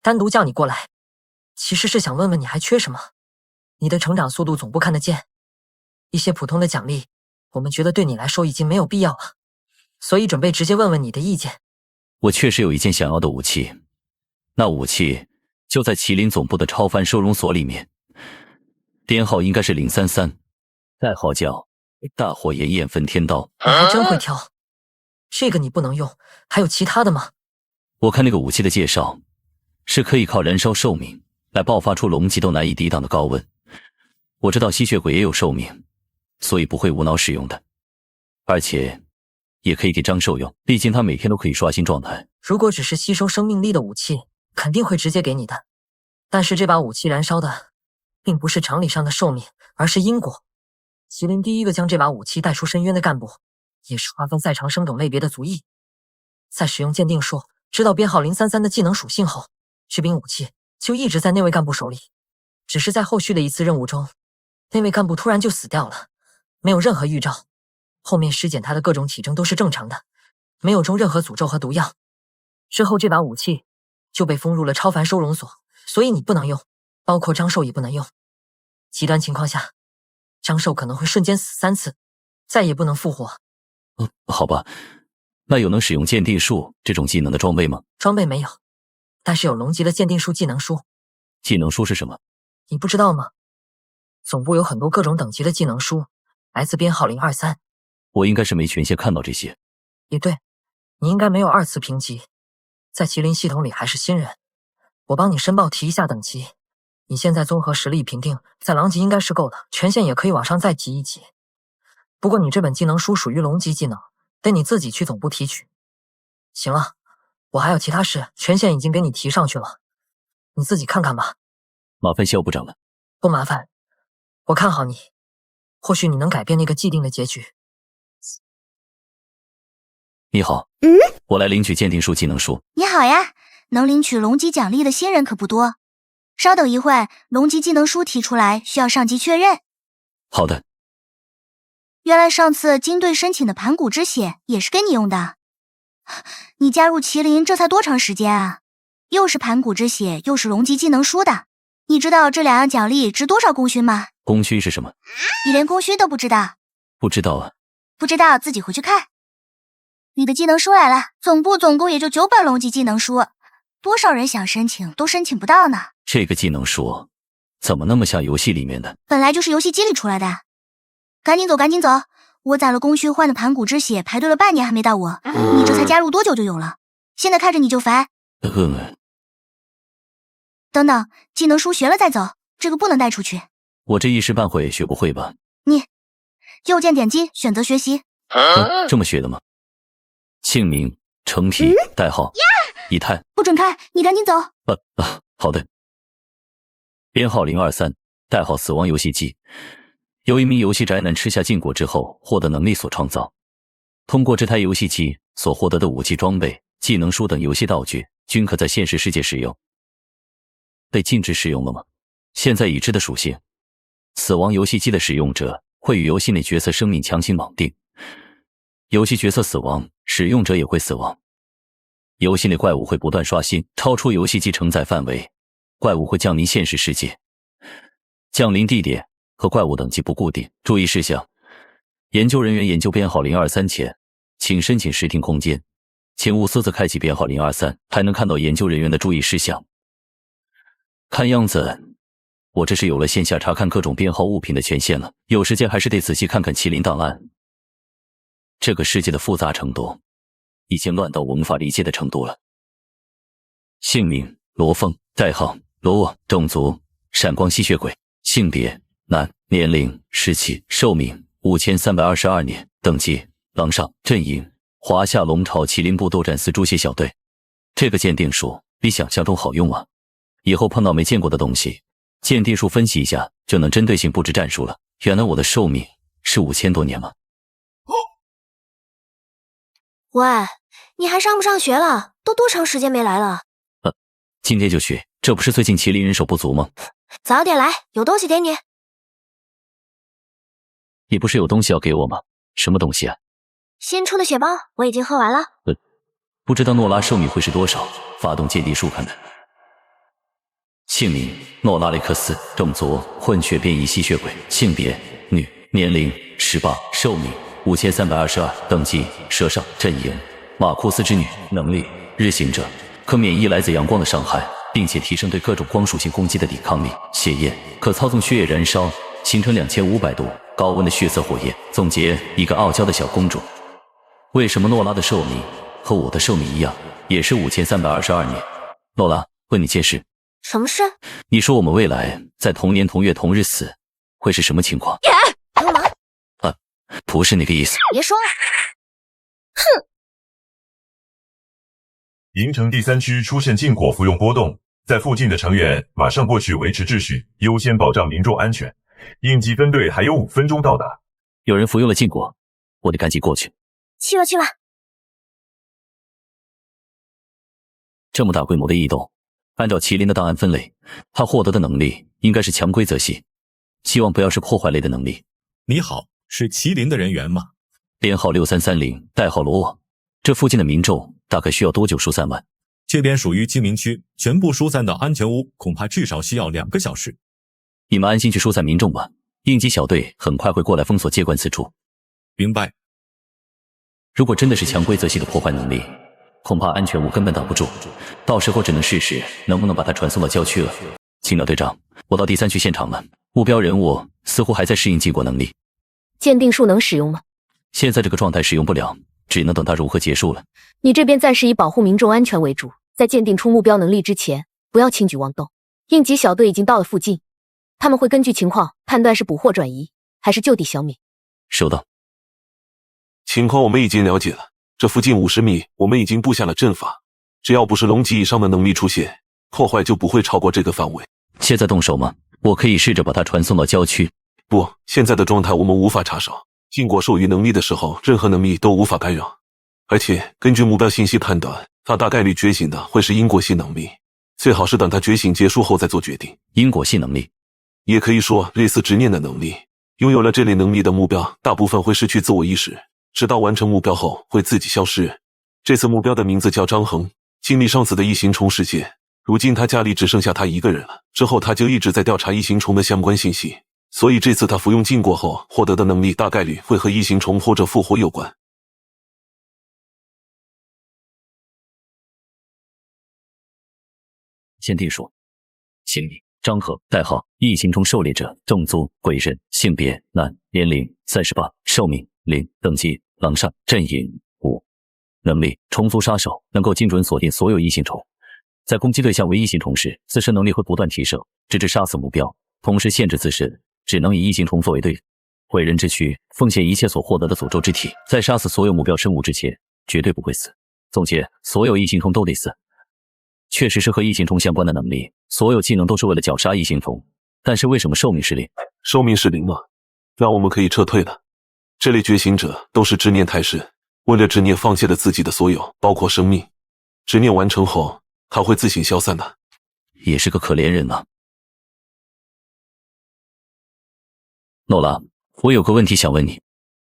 单独叫你过来，其实是想问问你还缺什么。你的成长速度总部看得见，一些普通的奖励，我们觉得对你来说已经没有必要了，所以准备直接问问你的意见。我确实有一件想要的武器，那武器就在麒麟总部的超凡收容所里面，编号应该是033，代号叫大火炎焰分天刀。你还真会挑，这个你不能用，还有其他的吗？我看那个武器的介绍，是可以靠燃烧寿命来爆发出龙级都难以抵挡的高温。我知道吸血鬼也有寿命，所以不会无脑使用的，而且也可以给张寿用，毕竟他每天都可以刷新状态。如果只是吸收生命力的武器，肯定会直接给你的。但是这把武器燃烧的并不是常理上的寿命，而是因果。麒麟第一个将这把武器带出深渊的干部，也是划分在长生等类别的族裔。在使用鉴定术知道编号033的技能属性后，这柄武器就一直在那位干部手里。只是在后续的一次任务中，那位干部突然就死掉了，没有任何预兆。后面尸检他的各种体征都是正常的，没有中任何诅咒和毒药。之后这把武器就被封入了超凡收容所，所以你不能用，包括张寿也不能用。极端情况下，张寿可能会瞬间死3次，再也不能复活。好吧，那有能使用鉴定术这种技能的装备吗？装备没有，但是有龙级的鉴定术技能书。技能书是什么？你不知道吗？总部有很多各种等级的技能书，来自编号023。我应该是没权限看到这些。也对，你应该没有2次评级，在麒麟系统里还是新人。我帮你申报提一下等级，你现在综合实力评定在狼级应该是够的，权限也可以往上再提一级。不过你这本技能书属于龙级技能，得你自己去总部提取。行了，我还有其他事，权限已经给你提上去了，你自己看看吧。麻烦肖部长了。不麻烦，我看好你，或许你能改变那个既定的结局。你好，我来领取鉴定术技能书。你好呀，能领取龙级奖励的新人可不多。稍等一会，龙级技能书提出来，需要上级确认。好的。原来上次金队申请的盘古之血也是给你用的。你加入麒麟这才多长时间啊？又是盘古之血，又是龙级技能书的。你知道这2样奖励值多少功勋吗？功勋是什么？你连功勋都不知道？不知道啊。不知道自己回去看。你的技能书来了，总部总共也就9本龙级技能书，多少人想申请都申请不到呢。这个技能书怎么那么像游戏里面的？本来就是游戏机里出来的。赶紧走赶紧走，我攒了功勋换的盘古之血排队了半年还没到我，你这才加入多久就有了？现在看着你就烦。等等，技能书学了再走，这个不能带出去。我这一时半会学不会吧？你右键点击选择学习。这么学的吗？姓名、成体、代号、仪态。不准开，你赶紧走。好的。编号023，代号死亡游戏机，由一名游戏宅男吃下禁果之后获得能力所创造。通过这台游戏机所获得的武器装备、技能书等游戏道具均可在现实世界使用。被禁止使用了吗？现在已知的属性，死亡游戏机的使用者会与游戏内角色生命强行绑定，游戏角色死亡，使用者也会死亡。游戏内怪物会不断刷新，超出游戏机承载范围，怪物会降临现实世界。降临地点和怪物等级不固定。注意事项：研究人员研究编号023前，请申请实听空间，请勿私自开启编号023，还能看到研究人员的注意事项。看样子，我这是有了线下查看各种编号物品的权限了。有时间还是得仔细看看麒麟档案。这个世界的复杂程度，已经乱到我无法理解的程度了。姓名：罗峰，代号罗沃，种族：闪光吸血鬼，性别：男，年龄17，寿命5322年，等级狼上，阵营华夏龙朝麒麟部斗战四猪血小队。这个鉴定术比想象中好用啊！以后碰到没见过的东西，鉴定术分析一下就能针对性布置战术了。原来我的寿命是5000多年吗？喂，你还上不上学了？都多长时间没来了？今天就去，这不是最近麒麟人手不足吗？早点来，有东西给你。你不是有东西要给我吗？什么东西啊？新出的血包，我已经喝完了。不知道诺拉寿命会是多少？发动鉴定术看看。姓名：诺拉雷克斯，种族：混血变异吸血鬼，性别：女，年龄：18，寿命5322，等级：蛇上阵营，马库斯之女，能力：日行者，可免疫来自阳光的伤害，并且提升对各种光属性攻击的抵抗力。血焰可操纵血液燃烧，形成2500度高温的血色火焰。总结：一个傲娇的小公主。为什么诺拉的寿命和我的寿命一样，也是5322年？诺拉，问你件事。什么事？你说我们未来在同年同月同日死，会是什么情况？流氓！不是那个意思。别说了。哼！银城第3区出现禁果服用波动，在附近的成员马上过去维持秩序，优先保障民众安全。应急分队还有5分钟到达。有人服用了禁果，我得赶紧过去。去吧去吧。这么大规模的异动，按照麒麟的档案分类，他获得的能力应该是强规则系，希望不要是破坏类的能力。你好，是麒麟的人员吗？编号6330，代号罗网。这附近的民众大概需要多久疏散完？这边属于居民区，全部疏散到安全屋，恐怕至少需要2个小时。你们安心去疏散民众吧，应急小队很快会过来封锁接管此处。明白。如果真的是强规则系的破坏能力，恐怕安全屋根本挡不住，到时候只能试试能不能把它传送到郊区了。青鸟队长，我到第3区现场了，目标人物似乎还在适应禁果能力。鉴定术能使用吗？现在这个状态使用不了，只能等它如何结束了。你这边暂时以保护民众安全为主，在鉴定出目标能力之前，不要轻举妄动。应急小队已经到了附近，他们会根据情况判断是捕获转移，还是就地消灭。收到。情况我们已经了解了，这附近50米我们已经布下了阵法，只要不是龙级以上的能力出现，破坏就不会超过这个范围。现在动手吗？我可以试着把它传送到郊区。不，现在的状态我们无法插手。禁果授予能力的时候，任何能力都无法干扰。而且根据目标信息判断，他大概率觉醒的会是因果系能力，最好是等他觉醒结束后再做决定。因果系能力，也可以说类似执念的能力。拥有了这类能力的目标，大部分会失去自我意识，直到完成目标后会自己消失。这次目标的名字叫张恒，经历上次的异形虫事件，如今他家里只剩下他一个人了。之后他就一直在调查异形虫的相关信息，所以这次他服用禁果后获得的能力大概率会和异形虫或者复活有关。鉴定术，姓名张和，代号异形虫狩猎者，种族鬼人，性别男，年龄38，寿命0，等级狼上阵营5，能力虫族杀手，能够精准锁定所有异形虫，在攻击对象为异形虫时，自身能力会不断提升，直至杀死目标，同时限制自身只能以异形虫作为对手。毁人之躯，奉献一切所获得的诅咒之体，在杀死所有目标生物之前，绝对不会死。总结，所有异形虫都得死。确实是和异形虫相关的能力，所有技能都是为了绞杀异形虫，但是为什么寿命是0？寿命是0吗？那我们可以撤退了。这类觉醒者都是执念太深，为了执念放弃了自己的所有，包括生命。执念完成后，他会自行消散的。也是个可怜人啊。诺拉，我有个问题想问你。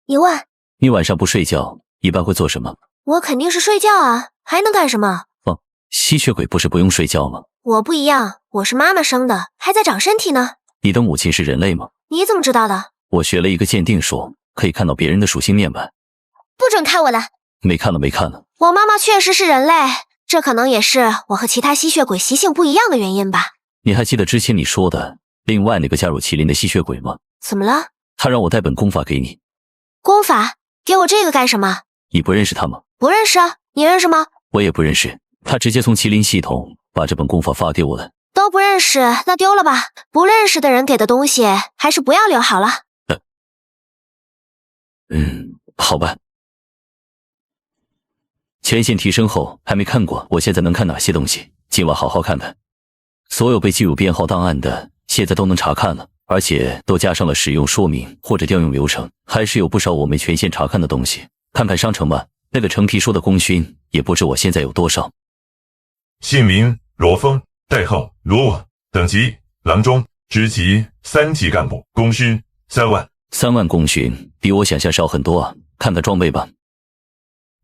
你问。你晚上不睡觉，一般会做什么？我肯定是睡觉啊，还能干什么？吸血鬼不是不用睡觉吗？我不一样，我是妈妈生的，还在长身体呢。你的母亲是人类吗？你怎么知道的？我学了一个鉴定术，可以看到别人的属性面板。不准看我的。没看了。我妈妈确实是人类，这可能也是我和其他吸血鬼习性不一样的原因吧。你还记得之前你说的另外那个加入麒麟的吸血鬼吗？怎么了？他让我带本功法给你。功法？给我这个干什么？你不认识他吗？不认识啊，你认识吗？我也不认识。他直接从麒麟系统把这本功法发给我了。都不认识，那丢了吧。不认识的人给的东西，还是不要留好了。好吧。权限提升后还没看过，我现在能看哪些东西？今晚好好看看。所有被记入编号档案的，现在都能查看了，而且都加上了使用说明或者调用流程，还是有不少我没权限查看的东西。看看商城吧，那个橙皮说的功勋，也不知我现在有多少。姓名罗峰，代号罗网，等级郎中，职级3级干部，功勋3万。3万功勋比我想象少很多啊！看看装备吧。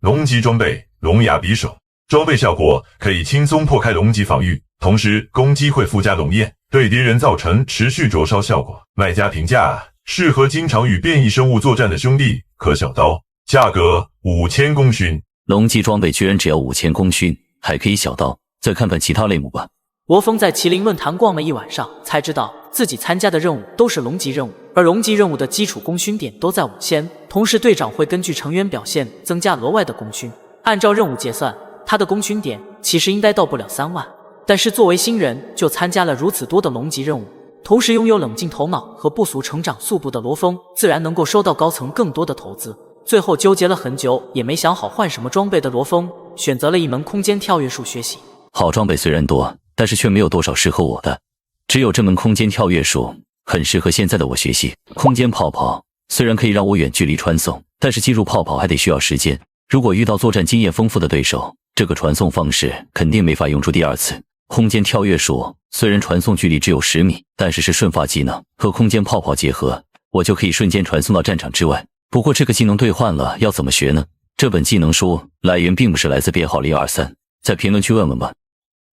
龙级装备龙牙匕首，装备效果可以轻松破开龙级防御，同时攻击会附加龙焰，对敌人造成持续灼烧效果。卖家评价：适合经常与变异生物作战的兄弟，可小刀。价格5000功勋。龙级装备居然只要5000功勋，还可以小刀。再看看其他类目吧。罗峰在麒麟论坛逛了一晚上，才知道自己参加的任务都是龙级任务，而龙级任务的基础功勋点都在5000，同时队长会根据成员表现增加额外的功勋。按照任务结算，他的功勋点其实应该到不了3万，但是作为新人就参加了如此多的龙级任务，同时拥有冷静头脑和不俗成长速度的罗峰，自然能够收到高层更多的投资。最后纠结了很久也没想好换什么装备的罗峰，选择了一门空间跳跃术学习。好装备虽然多，但是却没有多少适合我的，只有这门空间跳跃术很适合现在的我学习。空间泡泡虽然可以让我远距离传送，但是进入泡泡还得需要时间。如果遇到作战经验丰富的对手，这个传送方式肯定没法用出第二次。空间跳跃术虽然传送距离只有10米，但是是瞬发技能，和空间泡泡结合，我就可以瞬间传送到战场之外。不过这个技能兑换了要怎么学呢？这本技能书来源并不是来自编号0223，在评论区问问吧。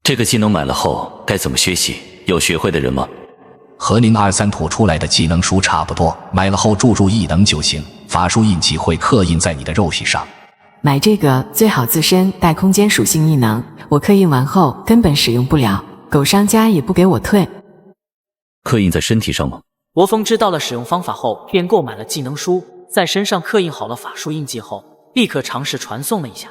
这个技能买了后该怎么学习？有学会的人吗？和0223吐出来的技能书差不多，买了后注异能就行，法术印记会刻印在你的肉体上。买这个最好自身带空间属性异能，我刻印完后根本使用不了，狗商家也不给我退。刻印在身体上吗？罗峰知道了使用方法后，便购买了技能书，在身上刻印好了法术印记后，立刻尝试传送了一下。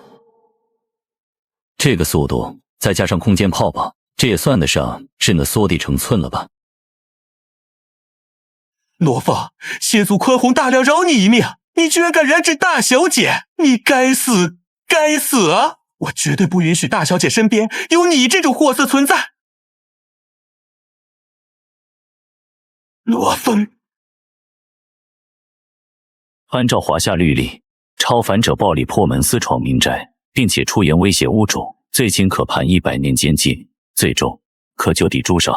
这个速度再加上空间泡泡，这也算得上是那缩地成寸了吧。罗峰，谢祖宽宏大量饶你一命，你居然敢染指大小姐，你该死该死啊！我绝对不允许大小姐身边有你这种货色存在。罗峰，按照华夏律例，超凡者暴力破门私闯民宅，并且出言威胁屋主，最轻可判100年监禁，最重可就地诛杀。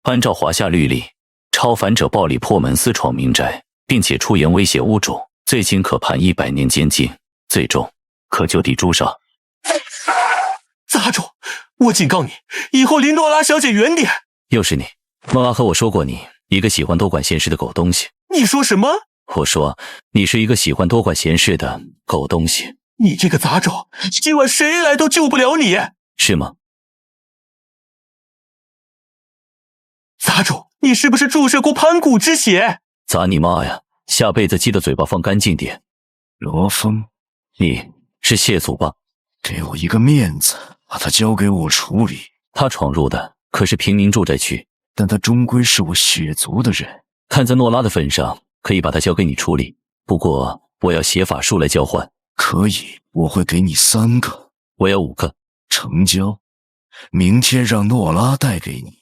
按照华夏律例，超凡者暴力破门私闯民宅，并且出言威胁屋主，最轻可判100年监禁，最重可就地诛杀。杂种，我警告你，以后离诺拉小姐远点。又是你，莫拉和我说过你一个喜欢多管闲事的狗东西。你说什么？我说你是一个喜欢多管闲事的狗东西。你这个杂种，今晚谁来都救不了你。是吗？杂种，你是不是注射过盘古之血？砸你妈呀！下辈子记得嘴巴放干净点。罗峰，你是谢祖吧？给我一个面子，把他交给我处理。他闯入的可是平民住宅区，但他终归是我血族的人。看在诺拉的份上，可以把他交给你处理。不过我要写法术来交换。可以，我会给你3个。我要5个。成交。明天让诺拉带给你。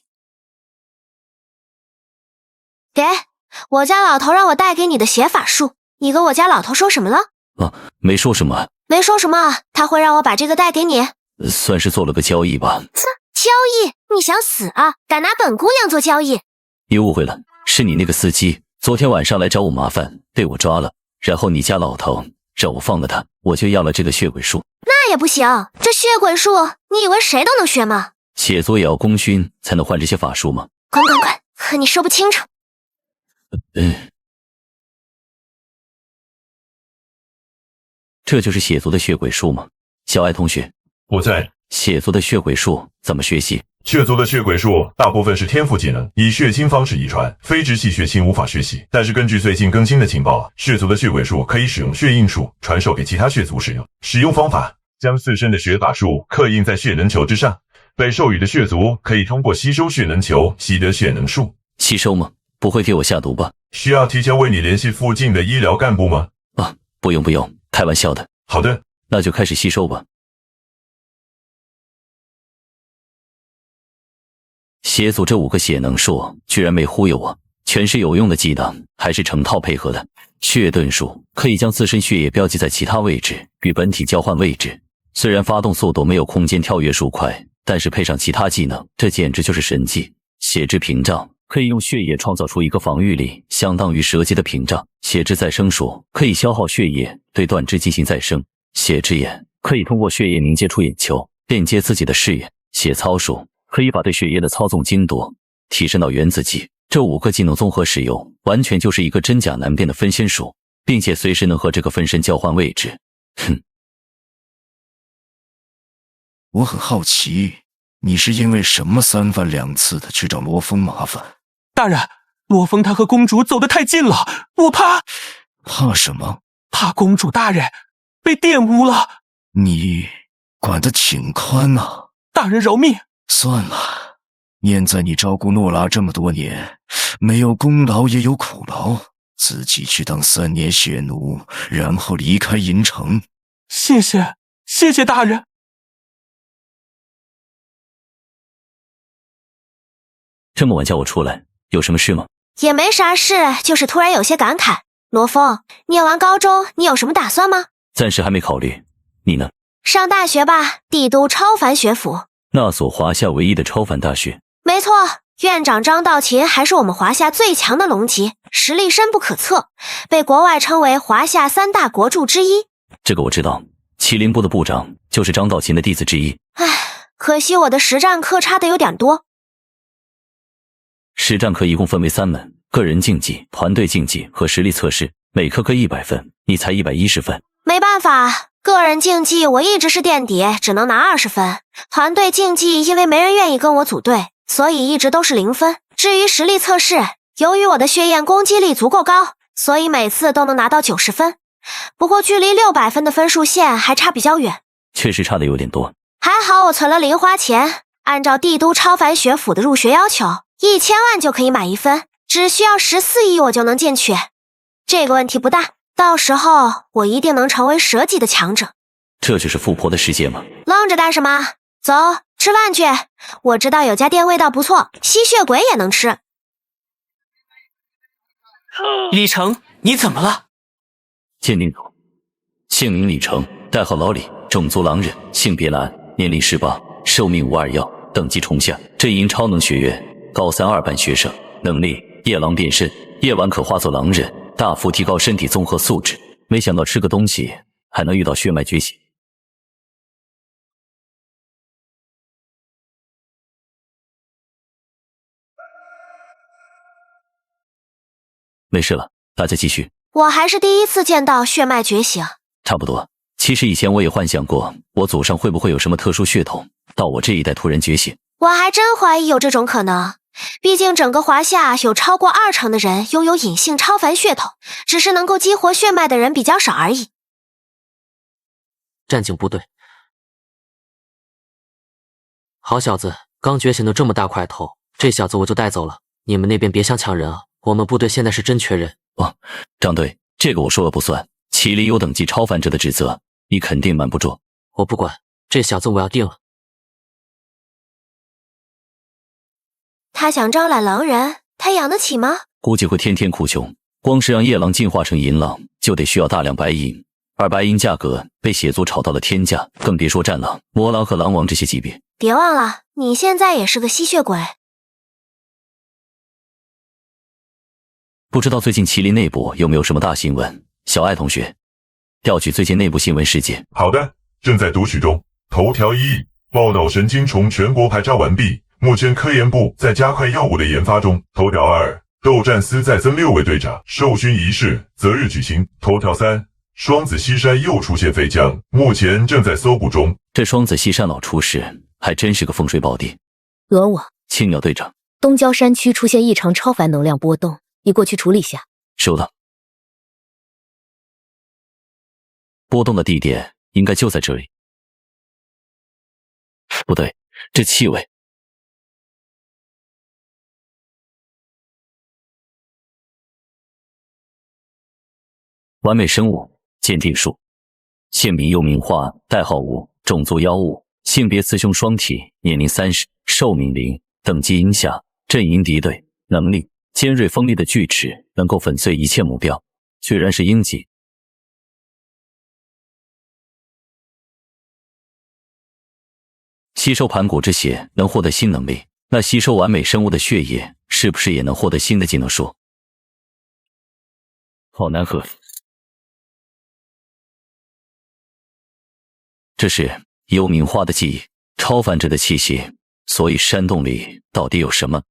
给，我家老头让我带给你的邪法术，你跟我家老头说什么了？没说什么。没说什么，他会让我把这个带给你。算是做了个交易吧。交易？你想死啊？敢拿本姑娘做交易？你误会了，是你那个司机昨天晚上来找我麻烦，被我抓了，然后你家老头让我放了他，我就要了这个血鬼术。那也不行，这血鬼术你以为谁都能学吗？血族也要功勋才能换这些法术吗？滚滚滚，和你说不清楚。这就是血族的血鬼术吗？小爱同学，我在。血族的血鬼术怎么学习？血族的血鬼术大部分是天赋技能，以血清方式遗传，非直系血亲无法学习。但是根据最近更新的情报，血族的血鬼术可以使用血印术传授给其他血族使用。使用方法：将自身的血法术刻印在血能球之上，被授予的血族可以通过吸收血能球习得血能术。吸收吗？不会给我下毒吧？需要提前为你联系附近的医疗干部吗？不用，开玩笑的。好的，那就开始吸收吧。血族这5个血能术居然没忽悠我，全是有用的技能，还是成套配合的。血遁术可以将自身血液标记在其他位置，与本体交换位置。虽然发动速度没有空间跳跃术快，但是配上其他技能，这简直就是神技。血之屏障可以用血液创造出一个防御力相当于蛇蝎的屏障。血之再生术可以消耗血液对断肢进行再生。血之眼可以通过血液凝结出眼球，链接自己的视野。血操术可以把对血液的操纵精度提升到原子级。这5个技能综合使用，完全就是一个真假难辨的分身术，并且随时能和这个分身交换位置。哼！我很好奇，你是因为什么3番2次的去找罗峰麻烦？大人，罗峰他和公主走得太近了，我怕。怕什么？怕公主大人被玷污了。你管得挺宽啊。大人饶命。算了，念在你照顾诺拉这么多年，没有功劳也有苦劳，自己去当3年血奴，然后离开银城。谢谢大人。这么晚叫我出来，有什么事吗？也没啥事，就是突然有些感慨。罗峰，念完高中，你有什么打算吗？暂时还没考虑。你呢？上大学吧，帝都超凡学府。那所华夏唯一的超凡大学。没错，院长张道勤还是我们华夏最强的龙级，实力深不可测，被国外称为华夏3大国柱之一。这个我知道，麒麟部的部长就是张道勤的弟子之一。唉，可惜我的实战课差的有点多。实战课一共分为3门，个人竞技、团队竞技和实力测试，每科各100分，你才110分。没办法，个人竞技我一直是垫底，只能拿20分。团队竞技因为没人愿意跟我组队，所以一直都是0分。至于实力测试，由于我的血焰攻击力足够高，所以每次都能拿到90分。不过距离600分的分数线还差比较远，确实差的有点多。还好我存了零花钱，按照帝都超凡学府的入学要求，1000万就可以买1分，只需要14亿我就能进去。这个问题不大，到时候我一定能成为蛇级的强者。这就是富婆的世界吗？愣着干什么？走，吃饭去。我知道有家店味道不错，吸血鬼也能吃。李成，你怎么了？鉴定组，姓名李成，代号老李，种族狼人，性别男，年龄18，寿命521，等级虫下，阵营超能学院，高3 2班学生，能力夜狼变身，夜晚可化作狼人，大幅提高身体综合素质。没想到吃个东西还能遇到血脉觉醒。没事了，大家继续。我还是第一次见到血脉觉醒。差不多，其实以前我也幻想过，我祖上会不会有什么特殊血统，到我这一代突然觉醒。我还真怀疑有这种可能，毕竟整个华夏有超过20%的人拥有隐性超凡血统，只是能够激活血脉的人比较少而已。战警部队，好小子，刚觉醒的这么大块头，这小子我就带走了。你们那边别想抢人啊，我们部队现在是真缺人。哦，张队，这个我说了不算，麒麟有等级超凡者的职责，你肯定瞒不住。我不管，这小子我要定了。他想招揽狼人，他养得起吗？估计会天天哭穷，光是让夜狼进化成银狼，就得需要大量白银，而白银价格被血族炒到了天价，更别说战狼、魔狼和狼王这些级别。别忘了，你现在也是个吸血鬼。不知道最近麒麟内部有没有什么大新闻？小爱同学，调取最近内部新闻事件。好的，正在读取中。头条1：暴脑神经虫全国排查完毕，目前科研部在加快药物的研发中。头条2：斗战司再增6位队长，授勋仪式择日举行。头条3：双子西山又出现飞将，目前正在搜捕中。这双子西山老出事，还真是个风水宝地。额我，青鸟队长，东郊山区出现异常超凡能量波动，你过去处理下。收到。波动的地点应该就在这里。不对，这气味。完美生物鉴定术，姓名又名化，代号5，种族妖物，性别雌雄双体，年龄30，寿命0，等级阴下，阵营敌对，能力尖锐锋利的锯齿，能够粉碎一切目标，居然是鹰级。吸收盘古之血能获得新能力，那吸收完美生物的血液是不是也能获得新的技能树？好难喝。这是幽冥花的记忆，超凡者的气息，所以山洞里到底有什么？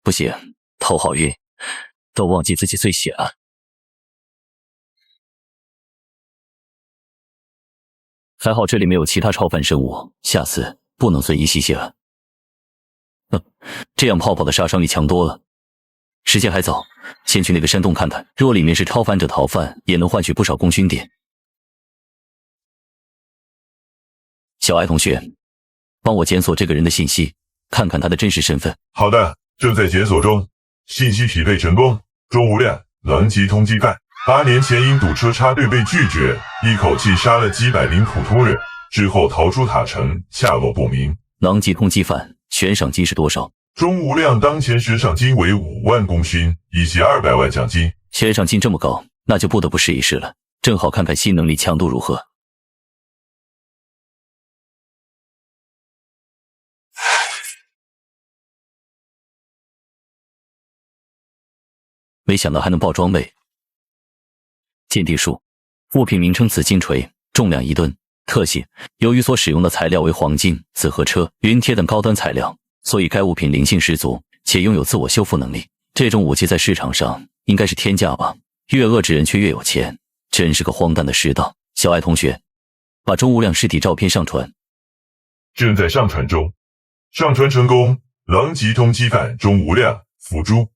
不行，头好晕，都忘记自己醉血了。还好这里没有其他超凡生物，下次不能随意吸血了。这样泡泡的杀伤力强多了。时间还早，先去那个山洞看看，若里面是超凡者逃犯，也能换取不少功勋点。小艾同学，帮我检索这个人的信息，看看他的真实身份。好的，正在检索中。信息匹配成功。钟无量，狼藉通缉犯，8年前因堵车插队被拒绝，一口气杀了几百名普通人，之后逃出塔城，下落不明。狼藉通缉犯，悬赏金是多少？钟无量当前悬赏金为5万功勋，以及200万奖金。悬赏金这么高，那就不得不试一试了，正好看看新能力强度如何。没想到还能爆装备。鉴定术，物品名称紫金锤，重量1吨。特性，由于所使用的材料为黄金、紫河车、云铁等高端材料，所以该物品灵性十足，且拥有自我修复能力。这种武器在市场上应该是天价吧？越恶之人却越有钱，真是个荒诞的世道。小艾同学，把钟无量尸体照片上传。正在上传中，上传成功。狼藉通缉犯钟无量，伏诛。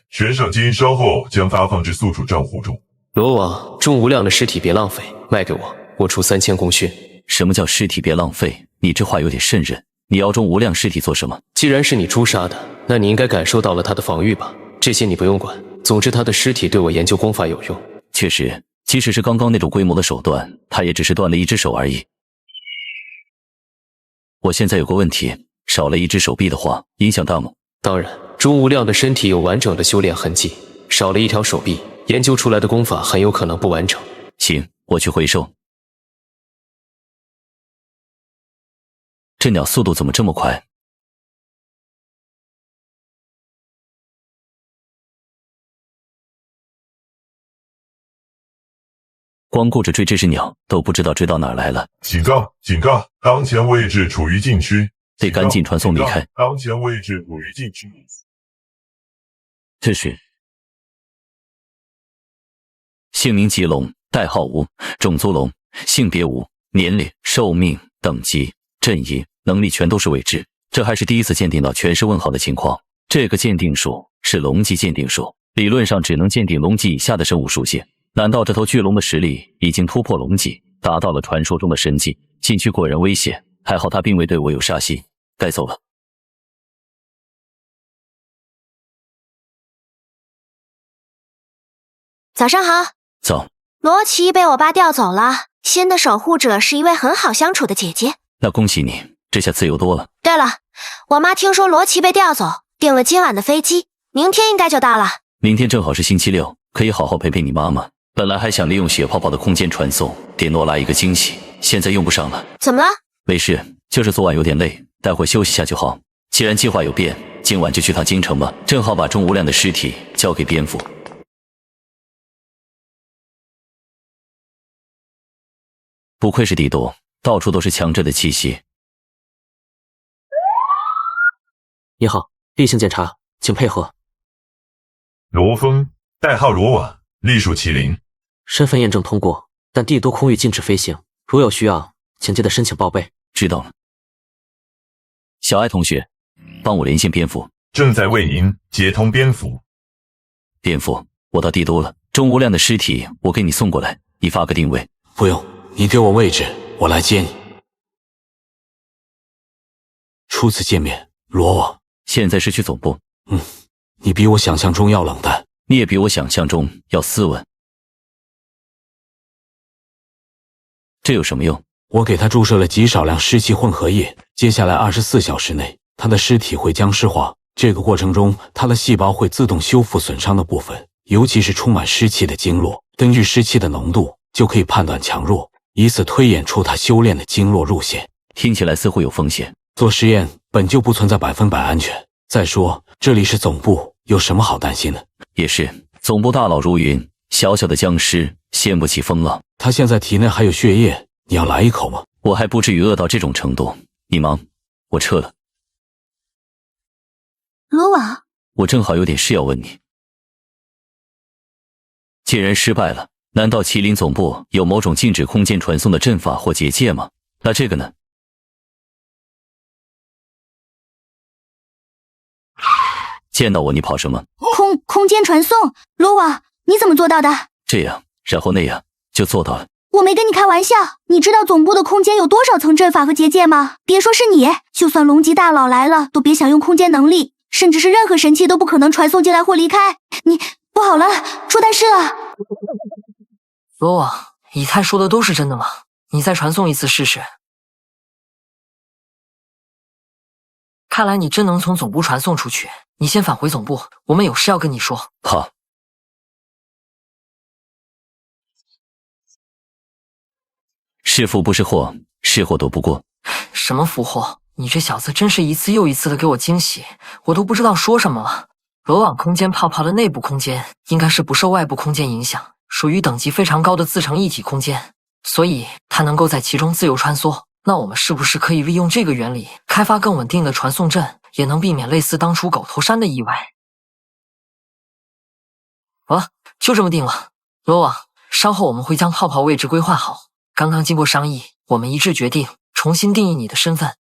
悬赏金稍后将发放至宿主账户中。罗王，钟无量的尸体别浪费，卖给我，我出3000功勋。什么叫尸体别浪费？你这话有点瘆人。你要钟无量尸体做什么？既然是你诛杀的，那你应该感受到了他的防御吧？这些你不用管。总之，他的尸体对我研究功法有用。确实，即使是刚刚那种规模的手段，他也只是断了1只手而已。我现在有个问题，少了1只手臂的话，影响大吗？当然，钟无量的身体有完整的修炼痕迹，少了1条手臂，研究出来的功法很有可能不完整。行，我去回收。这鸟速度怎么这么快？光顾着追这只鸟，都不知道追到哪儿来了。警告！警告！当前位置处于禁区，得赶紧传送离开。当前位置处于禁区。这是姓名吉龙，代号无，种族龙，性别无，年龄、寿命、等级、阵营、能力全都是未知。这还是第一次鉴定到全是问号的情况。这个鉴定术是龙级鉴定术，理论上只能鉴定龙级以下的生物属性。难道这头巨龙的实力已经突破龙级，达到了传说中的神级？禁区果然危险，还好他并未对我有杀心。该走了。早上好。早。罗琦被我爸调走了，新的守护者是一位很好相处的姐姐。那恭喜你，这下自由多了。对了，我妈听说罗琦被调走，订了今晚的飞机，明天应该就到了。明天正好是星期六，可以好好陪陪你妈妈。本来还想利用血泡泡的空间传送给诺拉一个惊喜，现在用不上了。怎么了？没事，就是昨晚有点累，待会休息下就好。既然计划有变，今晚就去趟京城吧，正好把钟无量的尸体交给蝙蝠。不愧是帝都，到处都是强者的气息。你好，例行检查，请配合。罗峰，代号罗瓦，隶属麒麟。身份验证通过，但帝都空域禁止飞行，如有需要，请记得申请报备。知道了。小艾同学，帮我连线蝙蝠。正在为您接通蝙蝠。蝙蝠，我到帝都了，钟无量的尸体我给你送过来，你发个定位。不用，你给我位置，我来接你。初次见面，罗瓦。现在是去总部。你比我想象中要冷淡，你也比我想象中要斯文。这有什么用？我给他注射了极少量湿气混合液，接下来24小时内，他的尸体会僵尸化。这个过程中，他的细胞会自动修复损伤的部分，尤其是充满湿气的经络。根据湿气的浓度，就可以判断强弱，以此推演出他修炼的经络路线。听起来似乎有风险。做实验本就不存在100%安全。再说，这里是总部，有什么好担心的？也是，总部大佬如云，小小的僵尸掀不起风浪。他现在体内还有血液，你要来一口吗？我还不至于饿到这种程度。你忙，我撤了。罗瓦，我正好有点事要问你。既然失败了，难道麒麟总部有某种禁止空间传送的阵法或结界吗？那这个呢？见到我你跑什么？空间传送，罗瓦，你怎么做到的？这样，然后那样，就做到了。我没跟你开玩笑，你知道总部的空间有多少层阵法和结界吗？别说是你，就算龙级大佬来了，都别想用空间能力，甚至是任何神器都不可能传送进来或离开。你不好了，出大事了！罗网，以太说的都是真的吗？你再传送一次试试。看来你真能从总部传送出去，你先返回总部，我们有事要跟你说。好。是福不是祸，是祸躲不过。什么福祸？你这小子真是一次又一次的给我惊喜，我都不知道说什么了。罗网空间泡泡的内部空间应该是不受外部空间影响，属于等级非常高的自成一体空间，所以它能够在其中自由穿梭。那我们是不是可以利用这个原理，开发更稳定的传送阵，也能避免类似当初狗头山的意外？好了，就这么定了。罗网，稍后我们会将泡泡位置规划好。刚刚经过商议，我们一致决定重新定义你的身份。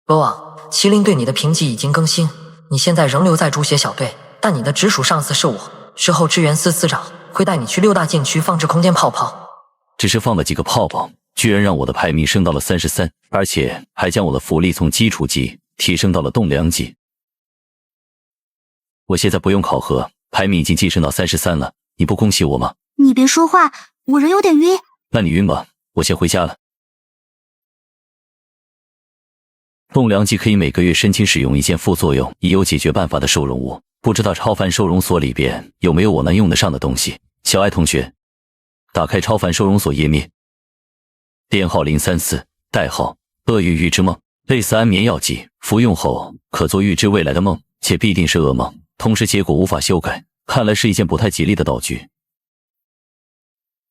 罗网，麒麟对你的评级已经更新，你现在仍留在猪血小队，但你的直属上司是我，之后支援司司长会带你去6大禁区放置空间泡泡。只是放了几个泡泡，居然让我的排名升到了33，而且还将我的福利从基础级提升到了栋梁级。我现在不用考核，排名已经晋升到33了，你不恭喜我吗？你别说话，我人有点晕。那你晕吧，我先回家了。栋梁级可以每个月申请使用一件副作用已有解决办法的收容物，不知道超凡收容所里边有没有我能用得上的东西。小爱同学，打开超凡收容所页面，编号034，代号鳄鱼预知梦，类似安眠药剂，服用后可做预知未来的梦，且必定是噩梦，同时结果无法修改，看来是一件不太吉利的道具。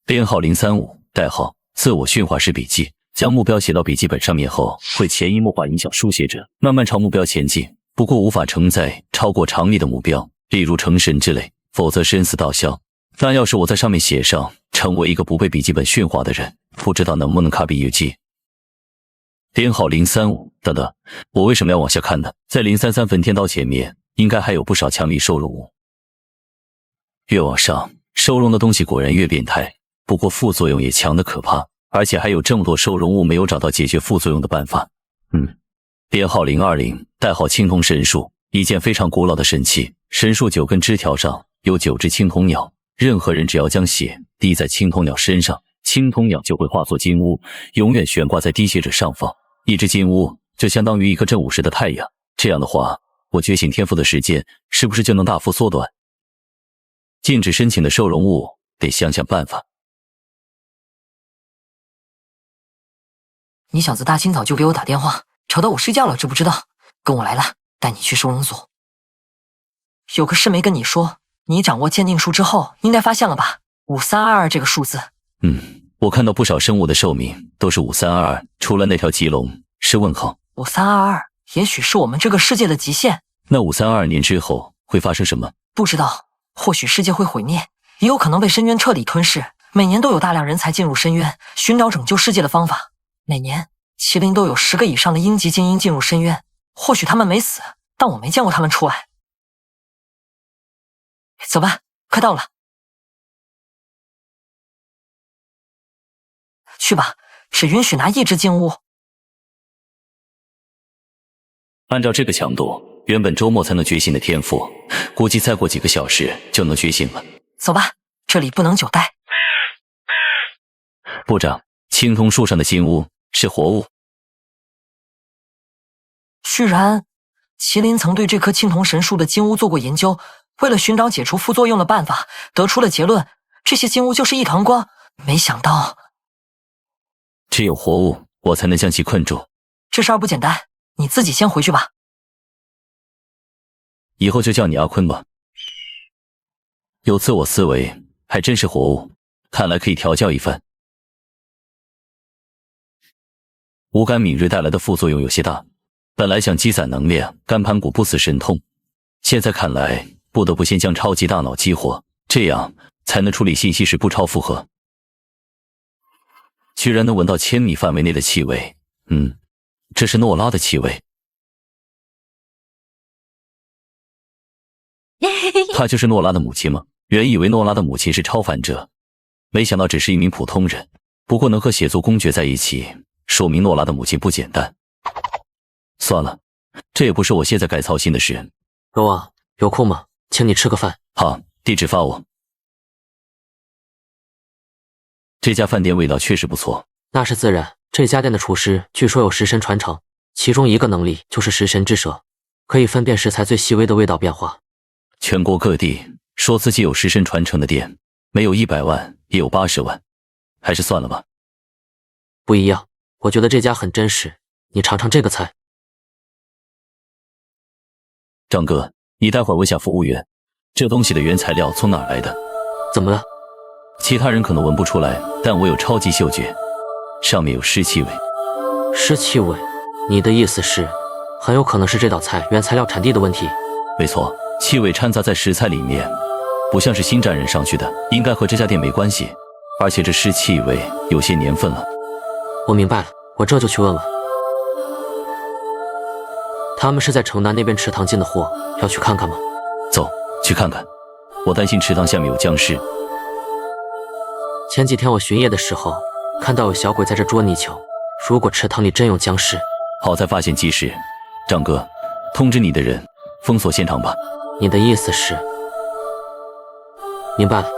编号035，代号自我驯化师笔记，将目标写到笔记本上面后，会潜移默化影响书写者，慢慢朝目标前进，不过无法承载超过常理的目标，例如成神之类，否则身死道消。但要是我在上面写上成为一个不被笔记本驯化的人，不知道能不能卡笔日记。编号035，等等，我为什么要往下看呢？在033焚天刀前面应该还有不少强力收容物。越往上，收容的东西果然越变态，不过副作用也强得可怕，而且还有这么多收容物没有找到解决副作用的办法。编号020，代号青铜神树，一件非常古老的神器，神树9根枝条上有9只青铜鸟，任何人只要将血滴在青铜鸟身上，青铜鸟就会化作金乌，永远悬挂在滴血者上方。一只金乌就相当于一颗正午时的太阳，这样的话，我觉醒天赋的时间是不是就能大幅缩短？禁止申请的收容物得想想办法。你小子大清早就给我打电话，吵到我睡觉了，知不知道？跟我来了，带你去收容所。有个事没跟你说，你掌握鉴定术之后，应该发现了吧？5322这个数字。我看到不少生物的寿命都是5322，除了那条棘龙是问号。5322也许是我们这个世界的极限。那5322年之后会发生什么？不知道，或许世界会毁灭，也有可能被深渊彻底吞噬。每年都有大量人才进入深渊，寻找拯救世界的方法。每年麒麟都有10个以上的鹰级精英进入深渊，或许他们没死，但我没见过他们出来。走吧，快到了。去吧，只允许拿1只金乌。按照这个强度，原本周末才能觉醒的天赋，估计再过几个小时就能觉醒了。走吧，这里不能久待。部长，青铜树上的金乌是活物。居然，麒麟曾对这棵青铜神树的金乌做过研究，为了寻找解除副作用的办法，得出了结论：这些金乌就是一团光。没想到，只有活物，我才能将其困住。这事儿不简单，你自己先回去吧。以后就叫你阿坤吧。有自我思维，还真是活物。看来可以调教一番。无感敏锐带来的副作用有些大，本来想积攒能量干盘骨不死神通，现在看来不得不先将超级大脑激活，这样才能处理信息时不超负荷。居然能闻到1000米范围内的气味，这是诺拉的气味。她就是诺拉的母亲吗？原以为诺拉的母亲是超凡者，没想到只是一名普通人。不过能和血族公爵在一起，说明诺拉的母亲不简单。算了，这也不是我现在该操心的事。罗王，有空吗？请你吃个饭。好，地址发我。这家饭店味道确实不错。那是自然，这家店的厨师据说有食神传承，其中一个能力就是食神之舌，可以分辨食材最细微的味道变化。全国各地说自己有食神传承的店，没有100万也有80万，还是算了吧。不一样，我觉得这家很真实，你尝尝这个菜。张哥，你待会儿问下服务员，这东西的原材料从哪儿来的？怎么了？其他人可能闻不出来，但我有超级嗅觉，上面有尸气味。尸气味？你的意思是，很有可能是这道菜原材料产地的问题？没错，气味掺杂在食材里面，不像是新沾染上去的，应该和这家店没关系。而且这尸气味有些年份了。我明白了，我这就去问问。他们是在城南那边池塘进的货，要去看看吗？走，去看看。我担心池塘下面有僵尸。前几天我巡夜的时候，看到有小鬼在这捉泥鳅。如果池塘里真有僵尸，好在发现及时。张哥，通知你的人封锁现场吧。你的意思是？明白了。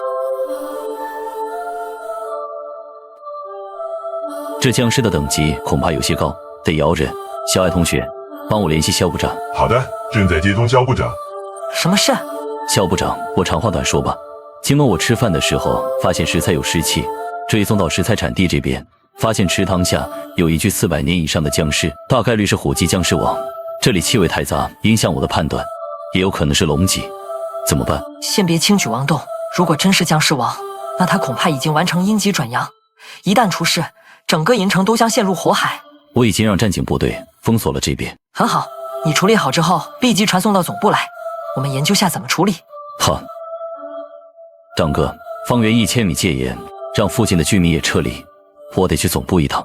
这僵尸的等级恐怕有些高，得摇人。小艾同学，帮我联系肖部长。好的，正在接通肖部长。什么事？肖部长，我长话短说吧。今晚我吃饭的时候发现食材有尸气，追踪到食材产地这边，发现池塘下有一具400年以上的僵尸，大概率是虎级僵尸王。这里气味太杂，影响我的判断，也有可能是龙级。怎么办？先别轻举妄动。如果真是僵尸王，那他恐怕已经完成阴级转阳，一旦出事，整个银城都将陷入火海。我已经让战警部队封锁了这边。很好，你处理好之后立即传送到总部来，我们研究下怎么处理。好。张哥，方圆1000米戒严，让附近的居民也撤离。我得去总部一趟。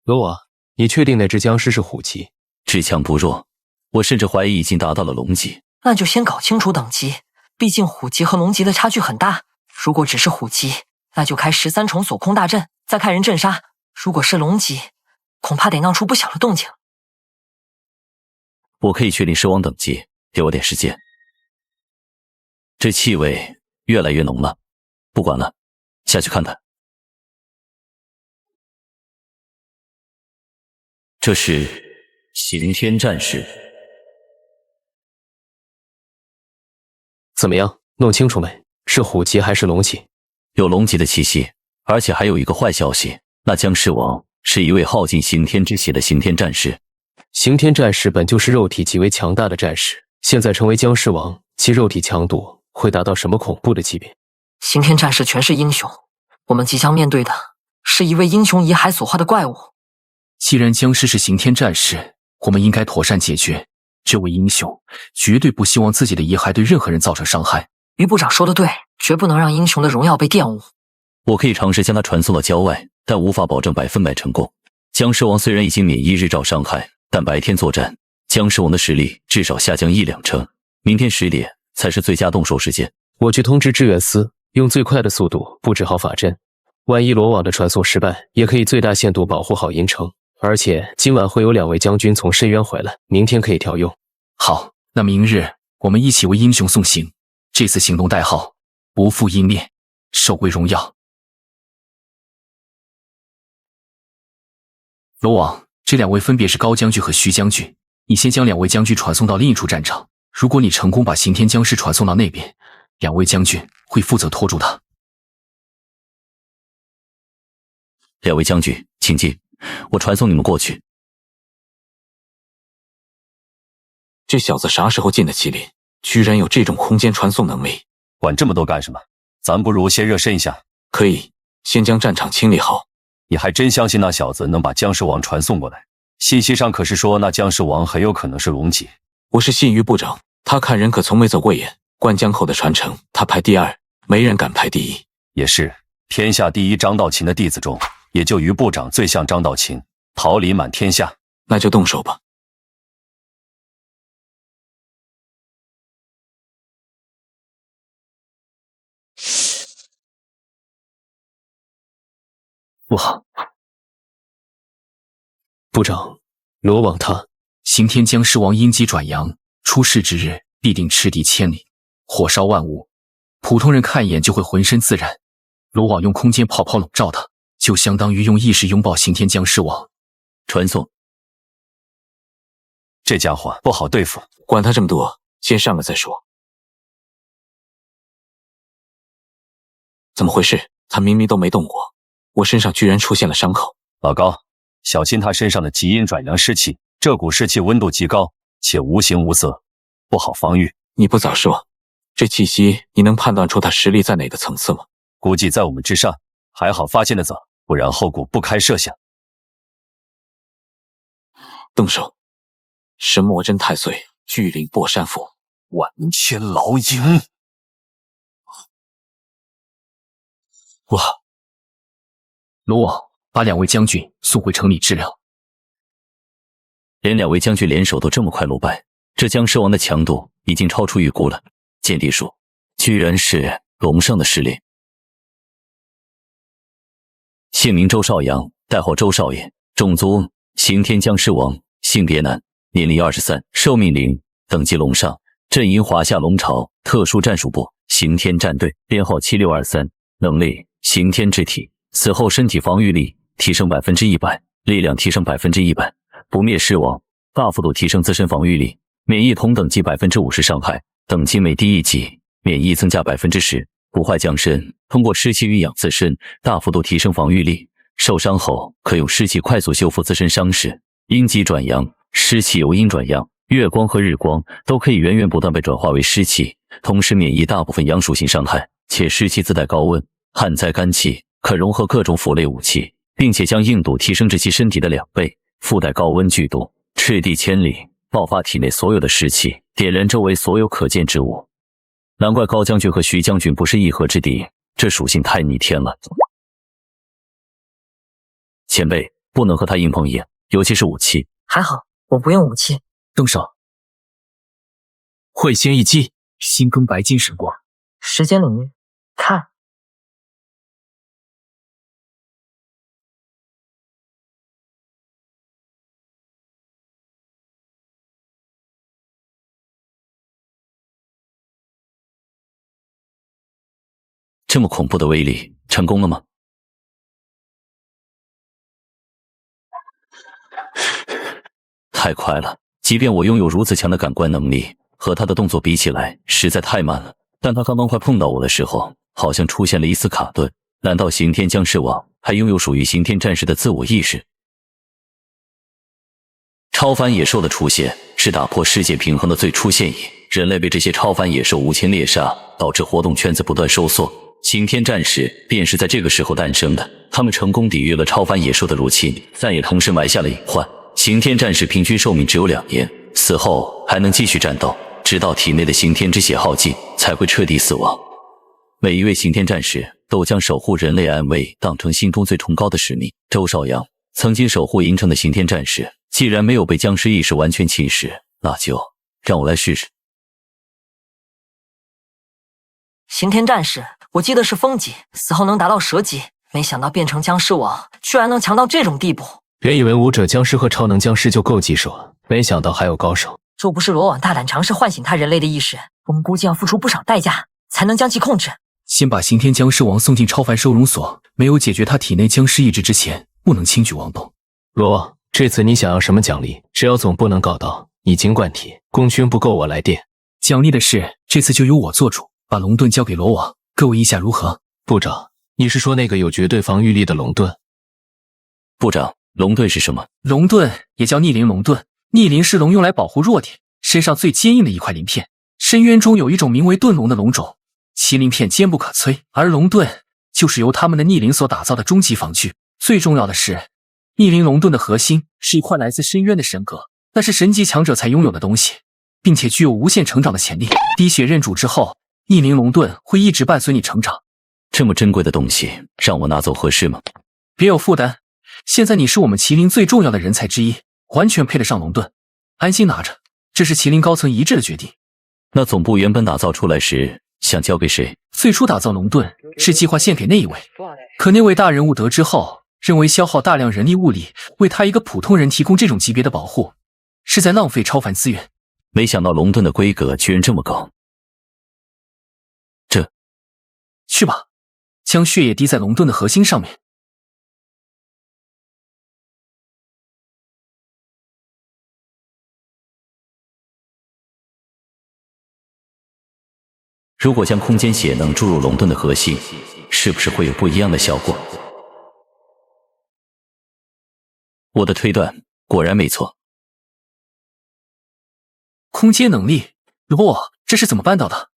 罗王，你确定那只僵尸是虎级？至强不弱，我甚至怀疑已经达到了龙级。那就先搞清楚等级，毕竟虎级和龙级的差距很大。如果只是虎级，那就开13重锁空大阵，再开人镇杀。如果是龙级，恐怕得闹出不小的动静。我可以确定狮王等级，给我点时间。这气味越来越浓了，不管了，下去看看。这是刑天战士。怎么样？弄清楚没？是虎级还是龙级？有龙级的气息，而且还有一个坏消息，那僵尸王是一位耗尽刑天之血的刑天战士。刑天战士本就是肉体极为强大的战士，现在成为僵尸王，其肉体强度会达到什么恐怖的级别？刑天战士全是英雄，我们即将面对的是一位英雄遗骸所化的怪物。既然僵尸是刑天战士，我们应该妥善解决。这位英雄绝对不希望自己的遗骸对任何人造成伤害。于部长说的对，绝不能让英雄的荣耀被玷污。我可以尝试将他传送到郊外，但无法保证100%成功。僵尸王虽然已经免疫日照伤害，但白天作战，僵尸王的实力至少下降1-2成。明天10点才是最佳动手时间。我去通知支援司，用最快的速度布置好法阵。万一罗网的传送失败，也可以最大限度保护好银城。而且今晚会有2位将军从深渊回来，明天可以调用。好，那明日我们一起为英雄送行。这次行动代号不负英烈，守卫荣耀。罗网，这2位分别是高将军和徐将军，你先将2位将军传送到另一处战场。如果你成功把刑天僵尸传送到那边，2位将军会负责拖住他。2位将军，请进，我传送你们过去。这小子啥时候进的麒麟？居然有这种空间传送能力！管这么多干什么？咱不如先热身一下，可以，先将战场清理好。你还真相信那小子能把僵尸王传送过来？信息上可是说那僵尸王很有可能是龙脊。我是信于部长，他看人可从没走过眼。灌江后的传承，他排第2，没人敢排第1。也是，天下第一张道秦的弟子中，也就于部长最像张道秦，桃李满天下。那就动手吧。不好，部长，罗网他刑天僵尸王阴极转阳，出世之日必定赤地千里，火烧万物，普通人看一眼就会浑身自燃。罗网用空间泡泡笼罩他，就相当于用意识拥抱刑天僵尸王。传送，这家伙不好对付。管他这么多，先上了再说。怎么回事？他明明都没动过，我身上居然出现了伤口。老高，小心他身上的极阴转阳湿气，这股湿气温度极高，且无形无色，不好防御。你不早说，这气息你能判断出他实力在哪个层次吗？估计在我们之上，还好发现的早，不然后果不堪设想。动手！神魔真太岁，巨灵破山斧，万千老鹰。哇！罗网，把2位将军送回城里治疗。连2位将军联手都这么快落败，这僵尸王的强度已经超出预估了。见地术，居然是龙上的实力。姓名周少阳，代号周少爷，种族刑天僵尸王，性别男，年龄23，寿命0，等级龙上，阵营华夏龙巢特殊战术部刑天战队，编号7623，能力刑天之体，死后身体防御力提升100%，力量提升100%，不灭尸亡，大幅度提升自身防御力，免疫同等级50%伤害，等级每低1级，免疫增加10%，不坏降身，通过湿气濡养自身，大幅度提升防御力，受伤后可用湿气快速修复自身伤势。阴极转阳，湿气由阴转阳，月光和日光都可以源源不断被转化为湿气，同时免疫大部分阳属性伤害，且湿气自带高温，旱灾干气，可融合各种腐类武器，并且将硬度提升至其身体的2倍，附带高温剧毒，赤地千里，爆发体内所有的湿气，点燃周围所有可见之物。难怪高将军和徐将军不是一合之敌，这属性太逆天了。前辈，不能和他硬碰硬，尤其是武器。还好，我不用武器。动手！会心一击，星更白金神光。时间领域，看。这么恐怖的威力，成功了吗？太快了，即便我拥有如此强的感官能力，和他的动作比起来，实在太慢了。但他刚刚快碰到我的时候，好像出现了一丝卡顿。难道刑天僵尸王还拥有属于刑天战士的自我意识？超凡野兽的出现是打破世界平衡的最初现役，人类被这些超凡野兽无情猎杀，导致活动圈子不断收缩。刑天战士便是在这个时候诞生的，他们成功抵御了超凡野兽的入侵，但也同时埋下了隐患。刑天战士平均寿命只有2年，死后还能继续战斗，直到体内的刑天之血耗尽，才会彻底死亡。每一位刑天战士都将守护人类安危当成心中最崇高的使命。周少阳，曾经守护银城的刑天战士，既然没有被僵尸意识完全侵蚀，那就让我来试试。刑天战士，我记得是风级，死后能达到蛇级，没想到变成僵尸王，居然能强到这种地步。原以为武者僵尸和超能僵尸就够棘手，没想到还有高手。若不是罗网大胆尝试唤醒他人类的意识，我们估计要付出不少代价才能将其控制。先把刑天僵尸王送进超凡收容所，没有解决他体内僵尸意志之前，不能轻举妄动。罗网，这次你想要什么奖励？只要总部能搞到，你尽管提。功勋不够我来垫。奖励的事，这次就由我做主，把龙盾交给罗网，各位意下如何？部长，你是说那个有绝对防御力的龙盾？部长，龙盾是什么？龙盾也叫逆鳞龙盾，逆鳞是龙用来保护弱点，身上最坚硬的一块鳞片。深渊中有一种名为盾龙的龙种，其鳞片坚不可摧，而龙盾就是由他们的逆鳞所打造的终极防具。最重要的是，逆鳞龙盾的核心是一块来自深渊的神格，那是神级强者才拥有的东西，并且具有无限成长的潜力。滴血认主之后，逆鳞龙盾会一直伴随你成长。这么珍贵的东西，让我拿走合适吗？别有负担，现在你是我们麒麟最重要的人才之一，完全配得上龙盾，安心拿着，这是麒麟高层一致的决定。那总部原本打造出来时想交给谁？最初打造龙盾是计划献给那一位，可那位大人物得知后，认为消耗大量人力物力为他一个普通人提供这种级别的保护，是在浪费超凡资源。没想到龙盾的规格居然这么高。去吧，将血液滴在龙盾的核心上面。如果将空间血能注入龙盾的核心，是不是会有不一样的效果？我的推断果然没错。空间能力，罗，这是怎么办到的？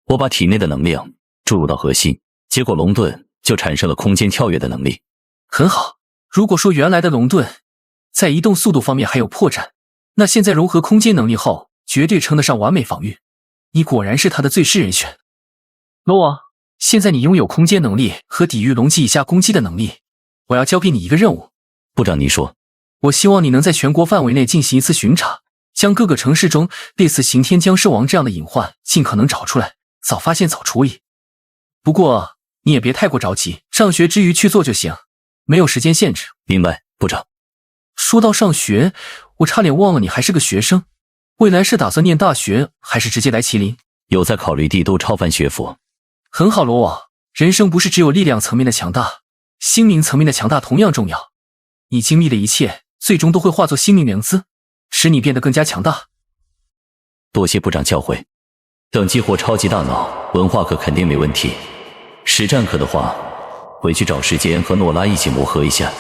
我把体内的能量注入到核心，结果龙盾就产生了空间跳跃的能力。很好，如果说原来的龙盾在移动速度方面还有破绽，那现在融合空间能力后，绝对称得上完美防御。你果然是他的最适人选。罗王，现在你拥有空间能力和抵御龙级以下攻击的能力，我要交给你一个任务。部长，你说。我希望你能在全国范围内进行一次巡查，将各个城市中类似刑天僵尸王这样的隐患尽可能找出来，早发现早处理。不过你也别太过着急，上学之余去做就行，没有时间限制。明白，部长。说到上学，我差点忘了你还是个学生，未来是打算念大学，还是直接来麒麟？有在考虑帝都超凡学府。很好，罗网，人生不是只有力量层面的强大，心灵层面的强大同样重要。你经历的一切，最终都会化作心灵良知，使你变得更加强大。多谢部长教诲。等激活超级大脑，文化课肯定没问题。实战课的话，回去找时间和诺拉一起磨合一下。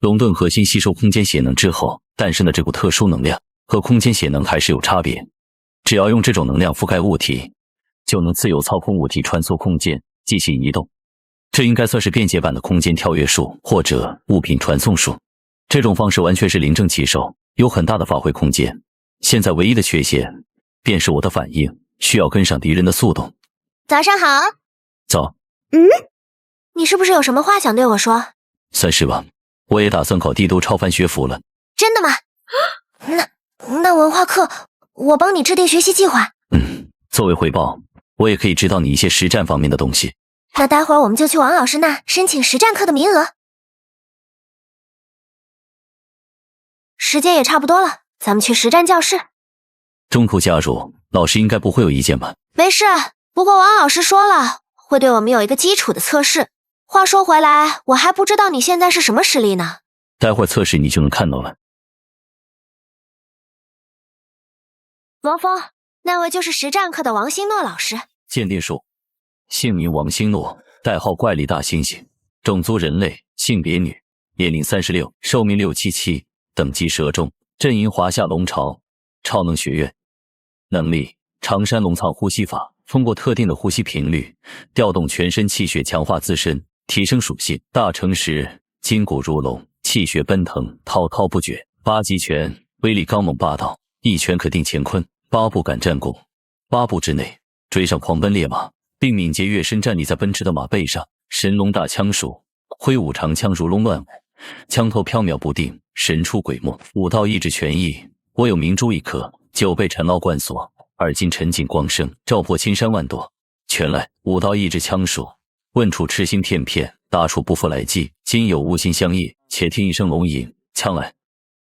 龙盾核心吸收空间血能之后诞生的这股特殊能量，和空间血能还是有差别。只要用这种能量覆盖物体，就能自由操控物体穿梭空间，进行移动。这应该算是便捷版的空间跳跃术或者物品传送术。这种方式完全是临阵起手，有很大的发挥空间。现在唯一的缺陷便是我的反应需要跟上敌人的速度。早上好。早。你是不是有什么话想对我说？算是吧，我也打算考帝都超凡学府了。真的吗？那文化课我帮你制定学习计划。作为回报，我也可以指导你一些实战方面的东西。那待会儿我们就去王老师那申请实战课的名额。时间也差不多了，咱们去实战教室。中途加入，老师应该不会有意见吧？没事，不过王老师说了，会对我们有一个基础的测试。话说回来，我还不知道你现在是什么实力呢。待会儿测试你就能看到了。王峰，那位就是实战课的王星诺老师。鉴定术，姓名王星诺，代号怪力大猩猩，种族人类，性别女，年龄36，寿命677，等级蛇中，阵营华夏龙巢，超能学院。能力长山龙藏呼吸法，通过特定的呼吸频率，调动全身气血，强化自身，提升属性。大成时，筋骨如龙，气血奔腾，滔滔不绝。八极拳，威力刚猛霸道，一拳可定乾坤。8步赶战功，8步之内追上狂奔烈马，并敏捷跃身站立在奔驰的马背上。神龙大枪术，挥舞长枪如龙乱舞，枪头飘渺不定，神出鬼没。武道意志全意，我有明珠一颗，9倍缠绕贯锁，2金沉浸光生，照破千山万朵。全来武道意志枪术，问处痴心片片，打处不复来计。今有无心相忆，且听一声龙吟。枪来，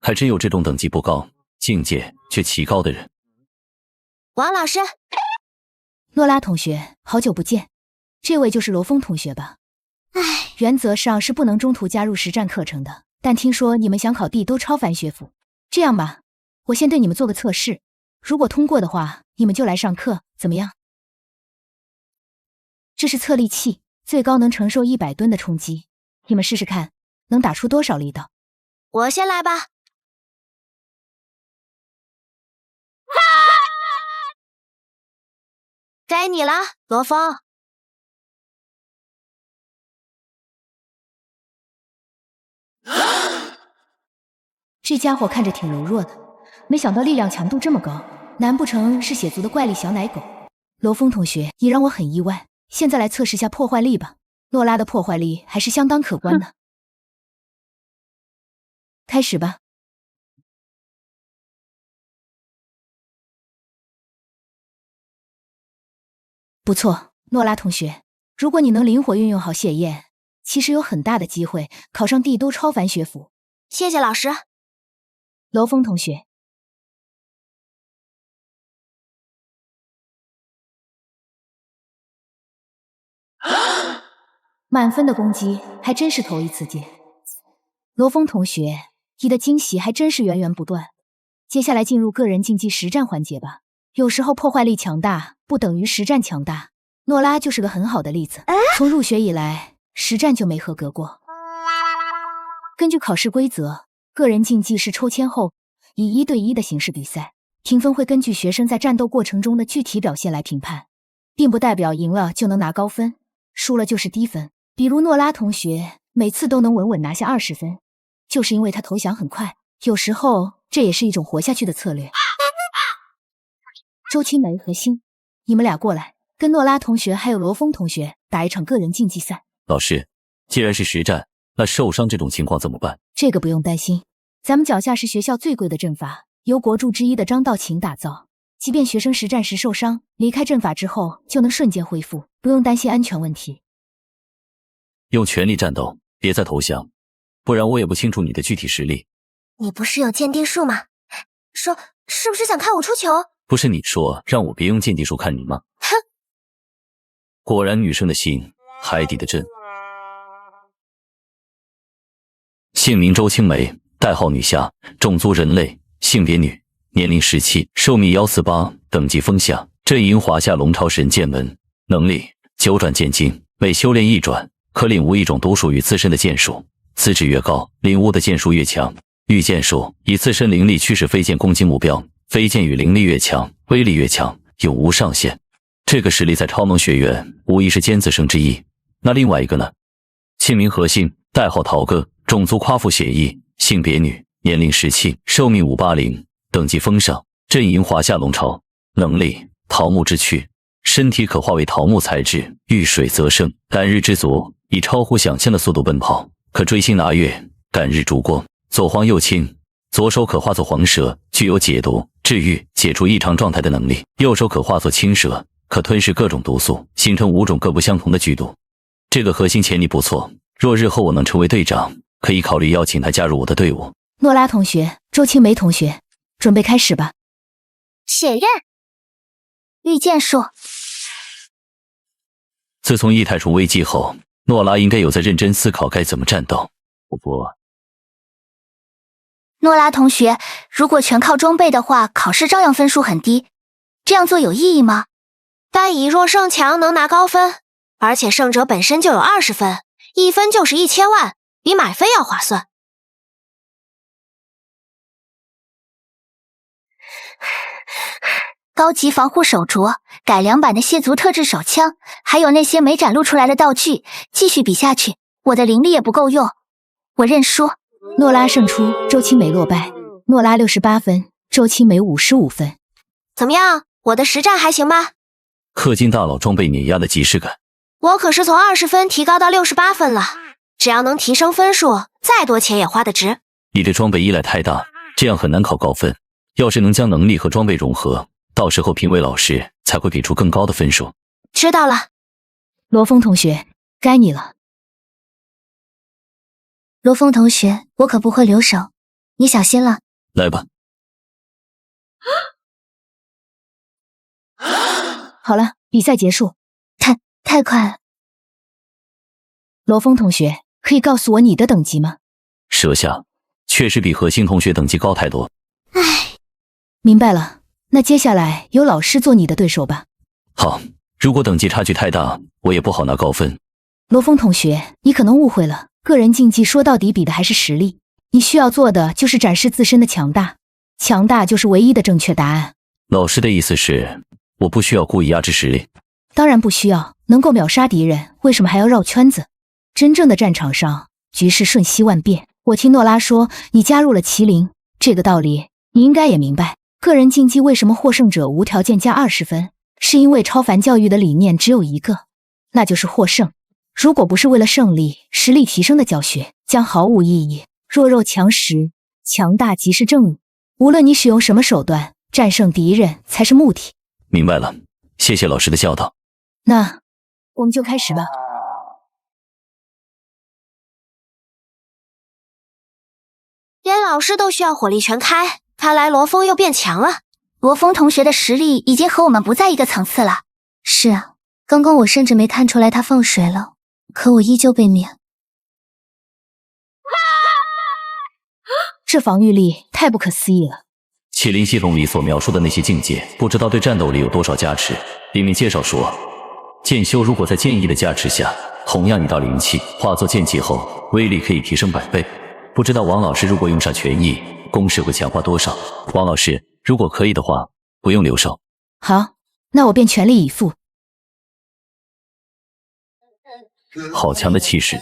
还真有这种等级不高，境界却奇高的人。王老师，诺拉同学，好久不见。这位就是罗峰同学吧？原则上是不能中途加入实战课程的，但听说你们想考帝都超凡学府。这样吧，我先对你们做个测试，如果通过的话，你们就来上课，怎么样？这是测力器，最高能承受100吨的冲击，你们试试看，能打出多少力道？我先来吧。该你了，罗峰。这家伙看着挺柔弱的，没想到力量强度这么高，难不成是血族的怪力小奶狗？罗峰同学，你让我很意外。现在来测试下破坏力吧，诺拉的破坏力还是相当可观的。开始吧。不错，诺拉同学，如果你能灵活运用好血焰，其实有很大的机会考上帝都超凡学府。谢谢老师。罗峰同学，满分的攻击还真是头一次见。罗峰同学，你的惊喜还真是源源不断。接下来进入个人竞技实战环节吧。有时候破坏力强大不等于实战强大，诺拉就是个很好的例子。从入学以来，实战就没合格过。根据考试规则，个人竞技是抽签后以1对1的形式比赛，评分会根据学生在战斗过程中的具体表现来评判，并不代表赢了就能拿高分，输了就是低分。比如诺拉同学每次都能稳稳拿下20分，就是因为他投降很快，有时候这也是一种活下去的策略。周青梅和星，你们俩过来，跟诺拉同学还有罗峰同学打一场个人竞技赛。老师，既然是实战，那受伤这种情况怎么办？这个不用担心，咱们脚下是学校最贵的阵法，由国柱之一的张道勤打造，即便学生实战时受伤，离开阵法之后就能瞬间恢复，不用担心安全问题。用全力战斗，别再投降，不然我也不清楚你的具体实力。你不是有鉴定术吗？说是不是想看我出球？不是你说让我别用鉴定术看你吗？哼！果然女生的心，海底的针。姓名周青梅，代号女侠，种族人类，性别女，年龄17，寿命148，等级风象，阵营华夏龙超神剑门，能力九转剑经，每修炼一转，可领悟一种独属于自身的剑术，资质越高，领悟的剑术越强。御剑术以自身灵力驱使飞剑攻击目标，飞剑与灵力越强，威力越强，永无上限。这个实力在超能学院无疑是尖子生之一。那另外一个呢？姓名何心，代号陶哥，种族夸父血裔，性别女，年龄17，寿命580，等级封上，阵营华夏龙超，能力桃木之躯，身体可化为桃木材质，遇水则生，赶日之族，以超乎想象的速度奔跑，可追星拿月，赶日烛光，左黄右青，左手可化作黄蛇，具有解毒、治愈、解除异常状态的能力；右手可化作青蛇，可吞噬各种毒素，形成5种各不相同的剧毒。这个核心潜力不错，若日后我能成为队长，可以考虑邀请他加入我的队伍。诺拉同学，周青梅同学，准备开始吧。血刃，御剑术。自从异态出危机后，诺拉应该有在认真思考该怎么战斗。不过，诺拉同学，如果全靠装备的话，考试照样分数很低，这样做有意义吗？但以弱胜强能拿高分，而且胜者本身就有20分，1分就是1000万，比买飞要划算。高级防护手镯，改良版的蟹族特制手枪，还有那些没展露出来的道具，继续比下去，我的灵力也不够用，我认输。诺拉胜出，周青梅落败。诺拉68分，周青梅55分。怎么样，我的实战还行吧？氪金大佬装备碾压的即视感。我可是从20分提高到68分了，只要能提升分数，再多钱也花得值。你对装备依赖太大，这样很难考高分。要是能将能力和装备融合，到时候评委老师才会给出更高的分数。知道了。罗峰同学，该你了。罗峰同学，我可不会留手，你小心了。来吧。好了，比赛结束。太快了。罗峰同学，可以告诉我你的等级吗？蛇下，确实比何星同学等级高太多。明白了，那接下来由老师做你的对手吧。好，如果等级差距太大，我也不好拿高分。罗峰同学，你可能误会了，个人竞技说到底比的还是实力，你需要做的就是展示自身的强大，强大就是唯一的正确答案。老师的意思是，我不需要故意压制实力。当然不需要，能够秒杀敌人，为什么还要绕圈子？真正的战场上，局势瞬息万变。我听诺拉说你加入了麒麟，这个道理你应该也明白。个人竞技为什么获胜者无条件加20分，是因为超凡教育的理念只有一个，那就是获胜。如果不是为了胜利、实力提升的教学，将毫无意义。弱肉强食，强大即是正义。无论你使用什么手段，战胜敌人才是目的。明白了，谢谢老师的教导。那我们就开始吧。连老师都需要火力全开，看来罗峰又变强了。罗峰同学的实力已经和我们不在一个层次了。是啊，刚刚我甚至没看出来他放水了，可我依旧被免。这防御力太不可思议了。麒麟系统里所描述的那些境界，不知道对战斗力有多少加持。里面介绍说，剑修如果在剑意的加持下，同样一道灵气化作剑气后，威力可以提升100倍。不知道王老师如果用上全意，攻势会强化多少？王老师，如果可以的话，不用留手。好，那我便全力以赴。好强的气势！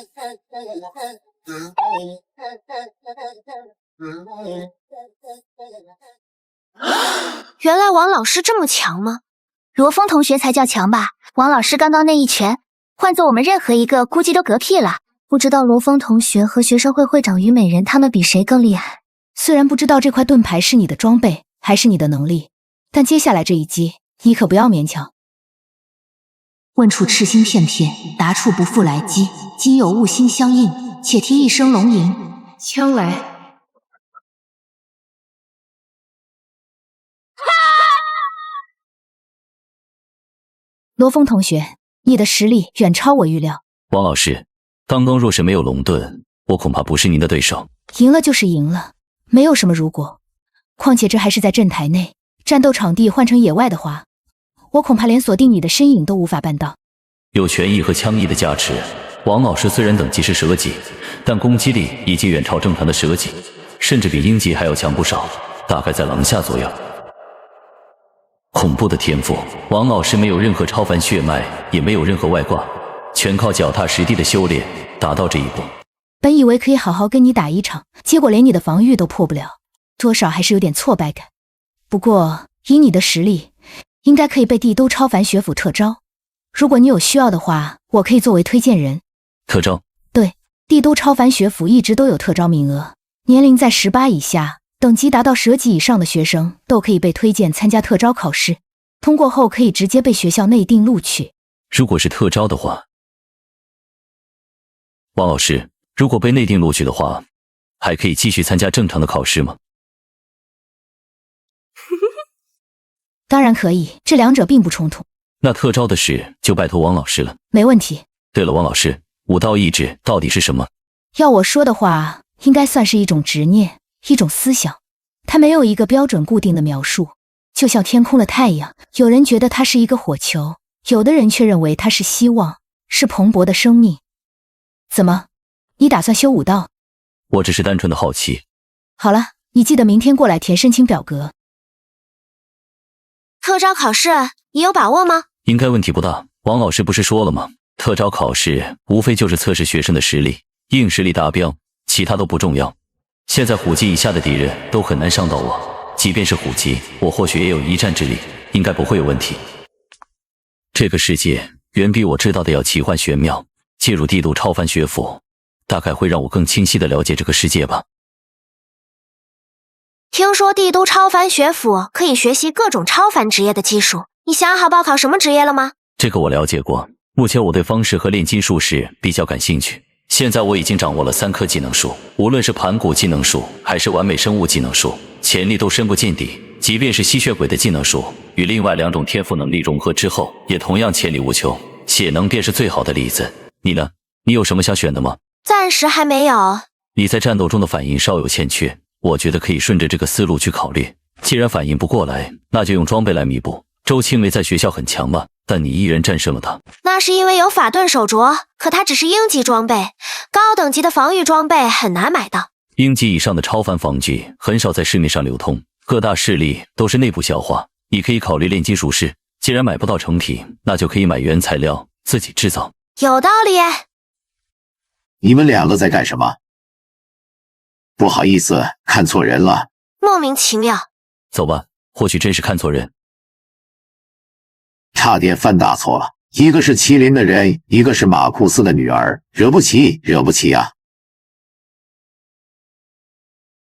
原来王老师这么强吗？罗峰同学才叫强吧，王老师刚刚那一拳，换做我们任何一个估计都嗝屁了。不知道罗峰同学和学生会会长虞美人他们比谁更厉害。虽然不知道这块盾牌是你的装备还是你的能力，但接下来这一击你可不要勉强。问处赤心片片，答处不复来击。今有物心相印，且听一声龙吟。枪来！罗峰同学，你的实力远超我预料。王老师，刚刚若是没有龙盾，我恐怕不是您的对手。赢了就是赢了，没有什么如果。况且这还是在阵台内，战斗场地换成野外的话，我恐怕连锁定你的身影都无法办到。有拳意和枪意的加持，王老师虽然等级是蛇级，但攻击力已经远超正常的蛇级，甚至比鹰级还要强不少，大概在狼下左右。恐怖的天赋，王老师没有任何超凡血脉，也没有任何外挂，全靠脚踏实地的修炼达到这一步。本以为可以好好跟你打一场，结果连你的防御都破不了，多少还是有点挫败感。不过以你的实力，应该可以被帝都超凡学府特招。如果你有需要的话，我可以作为推荐人。特招？对，帝都超凡学府一直都有特招名额，年龄在18以下，等级达到蛇级以上的学生都可以被推荐参加特招考试，通过后可以直接被学校内定录取。如果是特招的话，王老师，如果被内定录取的话，还可以继续参加正常的考试吗？当然可以，这两者并不冲突。那特招的事就拜托王老师了。没问题。对了，王老师，武道意志到底是什么？要我说的话，应该算是一种执念，一种思想。它没有一个标准固定的描述，就像天空的太阳，有人觉得它是一个火球，有的人却认为它是希望，是蓬勃的生命。怎么，你打算修武道？我只是单纯的好奇。好了，你记得明天过来填申请表格。特招考试你有把握吗？应该问题不大。王老师不是说了吗？特招考试无非就是测试学生的实力，硬实力达标，其他都不重要。现在虎级以下的敌人都很难伤到我，即便是虎级，我或许也有一战之力，应该不会有问题。这个世界远比我知道的要奇幻玄妙，介入帝都超凡学府，大概会让我更清晰地了解这个世界吧。听说帝都超凡学府可以学习各种超凡职业的技术，你想好报考什么职业了吗？这个我了解过，目前我对方式和炼金术士比较感兴趣。现在我已经掌握了3颗技能树，无论是盘古技能树还是完美生物技能树，潜力都深不见底。即便是吸血鬼的技能树与另外2种天赋能力融合之后，也同样潜力无穷。血能便是最好的例子。你呢？你有什么想选的吗？暂时还没有。你在战斗中的反应稍有欠缺，我觉得可以顺着这个思路去考虑。既然反应不过来，那就用装备来弥补。周青梅在学校很强吧，但你一人战胜了他。那是因为有法盾手镯，可它只是鹰级装备，高等级的防御装备很难买到。鹰级以上的超凡防具很少在市面上流通，各大势力都是内部消化。你可以考虑炼金术士，既然买不到成品，那就可以买原材料自己制造。有道理。你们两个在干什么？不好意思，看错人了。莫名其妙。走吧，或许真是看错人。差点犯大错，一个是麒麟的人，一个是马库斯的女儿，惹不起，惹不起啊！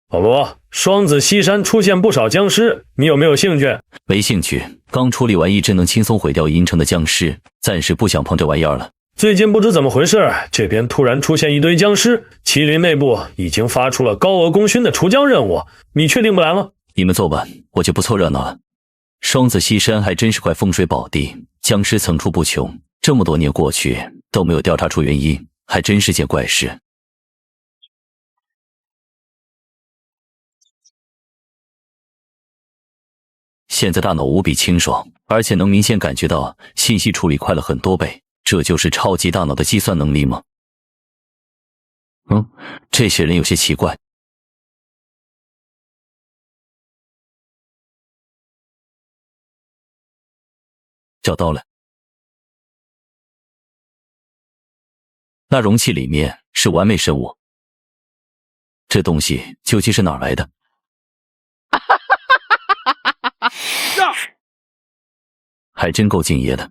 宝宝，双子西山出现不少僵尸，你有没有兴趣？没兴趣，刚处理完一只能轻松毁掉银城的僵尸，暂时不想碰这玩意儿了。最近不知怎么回事，这边突然出现一堆僵尸，麒麟内部已经发出了高额功勋的除僵任务，你确定不来了？你们做吧，我就不凑热闹了。双子西山还真是块风水宝地，僵尸层出不穷，这么多年过去都没有调查出原因，还真是件怪事。现在大脑无比清爽，而且能明显感觉到信息处理快了很多倍，这就是超级大脑的计算能力吗？这些人有些奇怪。找到了，那容器里面是完美生物，这东西究竟是哪儿来的？还真够敬业的。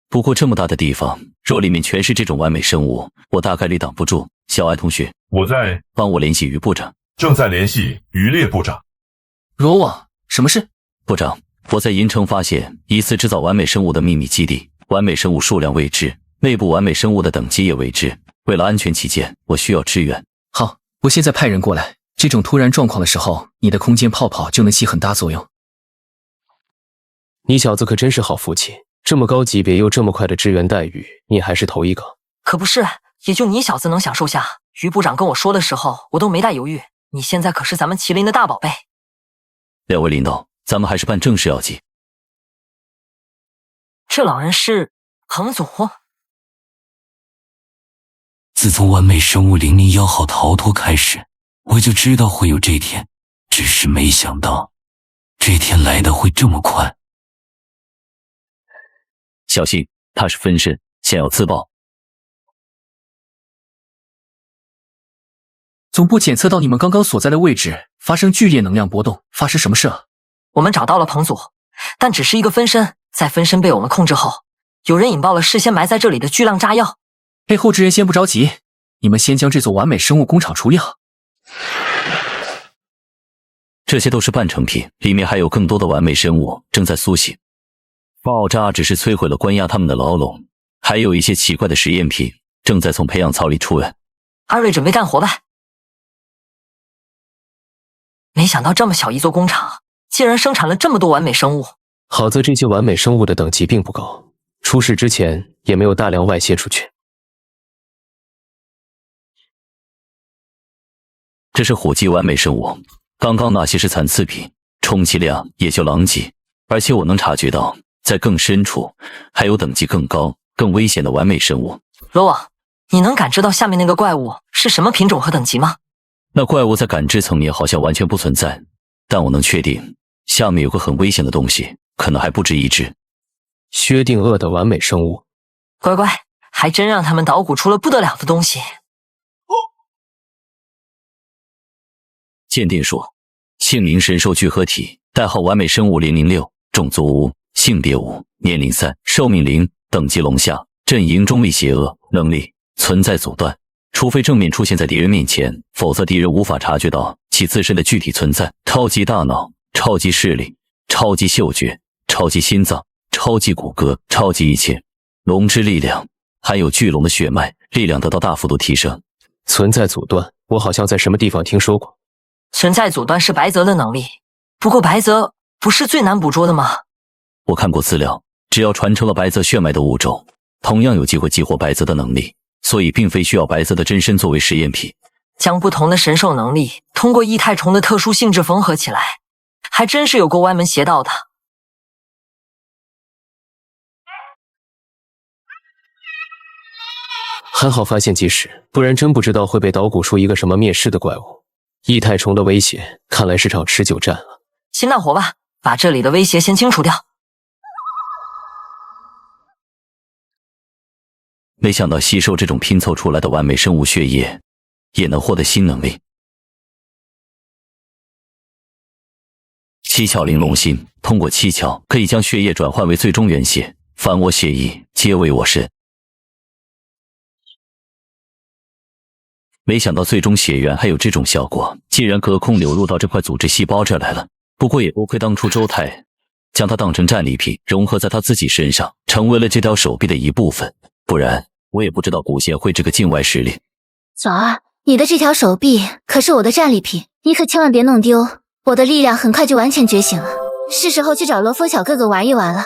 不过这么大的地方，若里面全是这种完美生物，我大概率挡不住。小艾同学，我在，帮我联系于部长。正在联系渔猎部长。罗网，什么事？部长，我在银城发现疑似制造完美生物的秘密基地，完美生物数量未知，内部完美生物的等级也未知。为了安全起见，我需要支援。好，我现在派人过来。这种突然状况的时候，你的空间泡泡就能起很大作用。你小子可真是好福气，这么高级别又这么快的支援待遇，你还是头一个。可不是，也就你小子能享受下。于部长跟我说的时候，我都没带犹豫。你现在可是咱们麒麟的大宝贝。两位领导，咱们还是办正事要紧。这老人是彭祖。自从完美生物001号逃脱开始，我就知道会有这天，只是没想到这天来的会这么快。小心，他是分身，想要自爆。总部检测到你们刚刚所在的位置发生剧烈能量波动，发生什么事了？我们找到了彭祖，但只是一个分身，在分身被我们控制后，有人引爆了事先埋在这里的巨量炸药。背后之人先不着急，你们先将这座完美生物工厂处理好。这些都是半成品，里面还有更多的完美生物正在苏醒。爆炸只是摧毁了关押他们的牢笼，还有一些奇怪的实验品正在从培养槽里出来。阿瑞准备干活吧。没想到这么小一座工厂，竟然生产了这么多完美生物。好在这些完美生物的等级并不高，出事之前也没有大量外泄出去。这是虎级完美生物，刚刚那些是残次品，充其量也就狼级，而且我能察觉到在更深处还有等级更高更危险的完美生物。罗网，你能感知到下面那个怪物是什么品种和等级吗？那怪物在感知层面好像完全不存在，但我能确定下面有个很危险的东西，可能还不止一只。薛定谔的完美生物。乖乖，还真让他们捣鼓出了不得了的东西。鉴定说，姓名神兽聚合体，代号完美生物006，种族无，性别无，年龄3，寿命0，等级龙虾，阵营中立邪恶，能力存在阻断，除非正面出现在敌人面前，否则敌人无法察觉到其自身的具体存在。超级大脑，超级视力，超级嗅觉，超级心脏，超级骨骼，超级一切。龙之力量，含有巨龙的血脉，力量得到大幅度提升。存在阻断，我好像在什么地方听说过。存在阻断是白泽的能力，不过白泽不是最难捕捉的吗？我看过资料，只要传承了白泽血脉的物种，同样有机会激活白泽的能力，所以并非需要白泽的真身作为实验品。将不同的神兽能力通过异态虫的特殊性质缝合起来，还真是有够歪门邪道的。还好发现及时，不然真不知道会被捣鼓出一个什么灭世的怪物。异态虫的威胁，看来是场持久战了。先干活吧，把这里的威胁先清除掉。没想到吸收这种拼凑出来的完美生物血液，也能获得新能力。七窍玲珑心，通过七窍可以将血液转换为最终原血，凡我血液，皆为我身。没想到最终血源还有这种效果，既然隔空流入到这块组织细胞这来了。不过也不亏当初周泰将它当成战利品，融合在他自己身上，成为了这条手臂的一部分。不然我也不知道古协会这个境外势力。小儿，你的这条手臂可是我的战利品，你可千万别弄丢。我的力量很快就完全觉醒了，是时候去找罗峰小哥哥玩一玩了。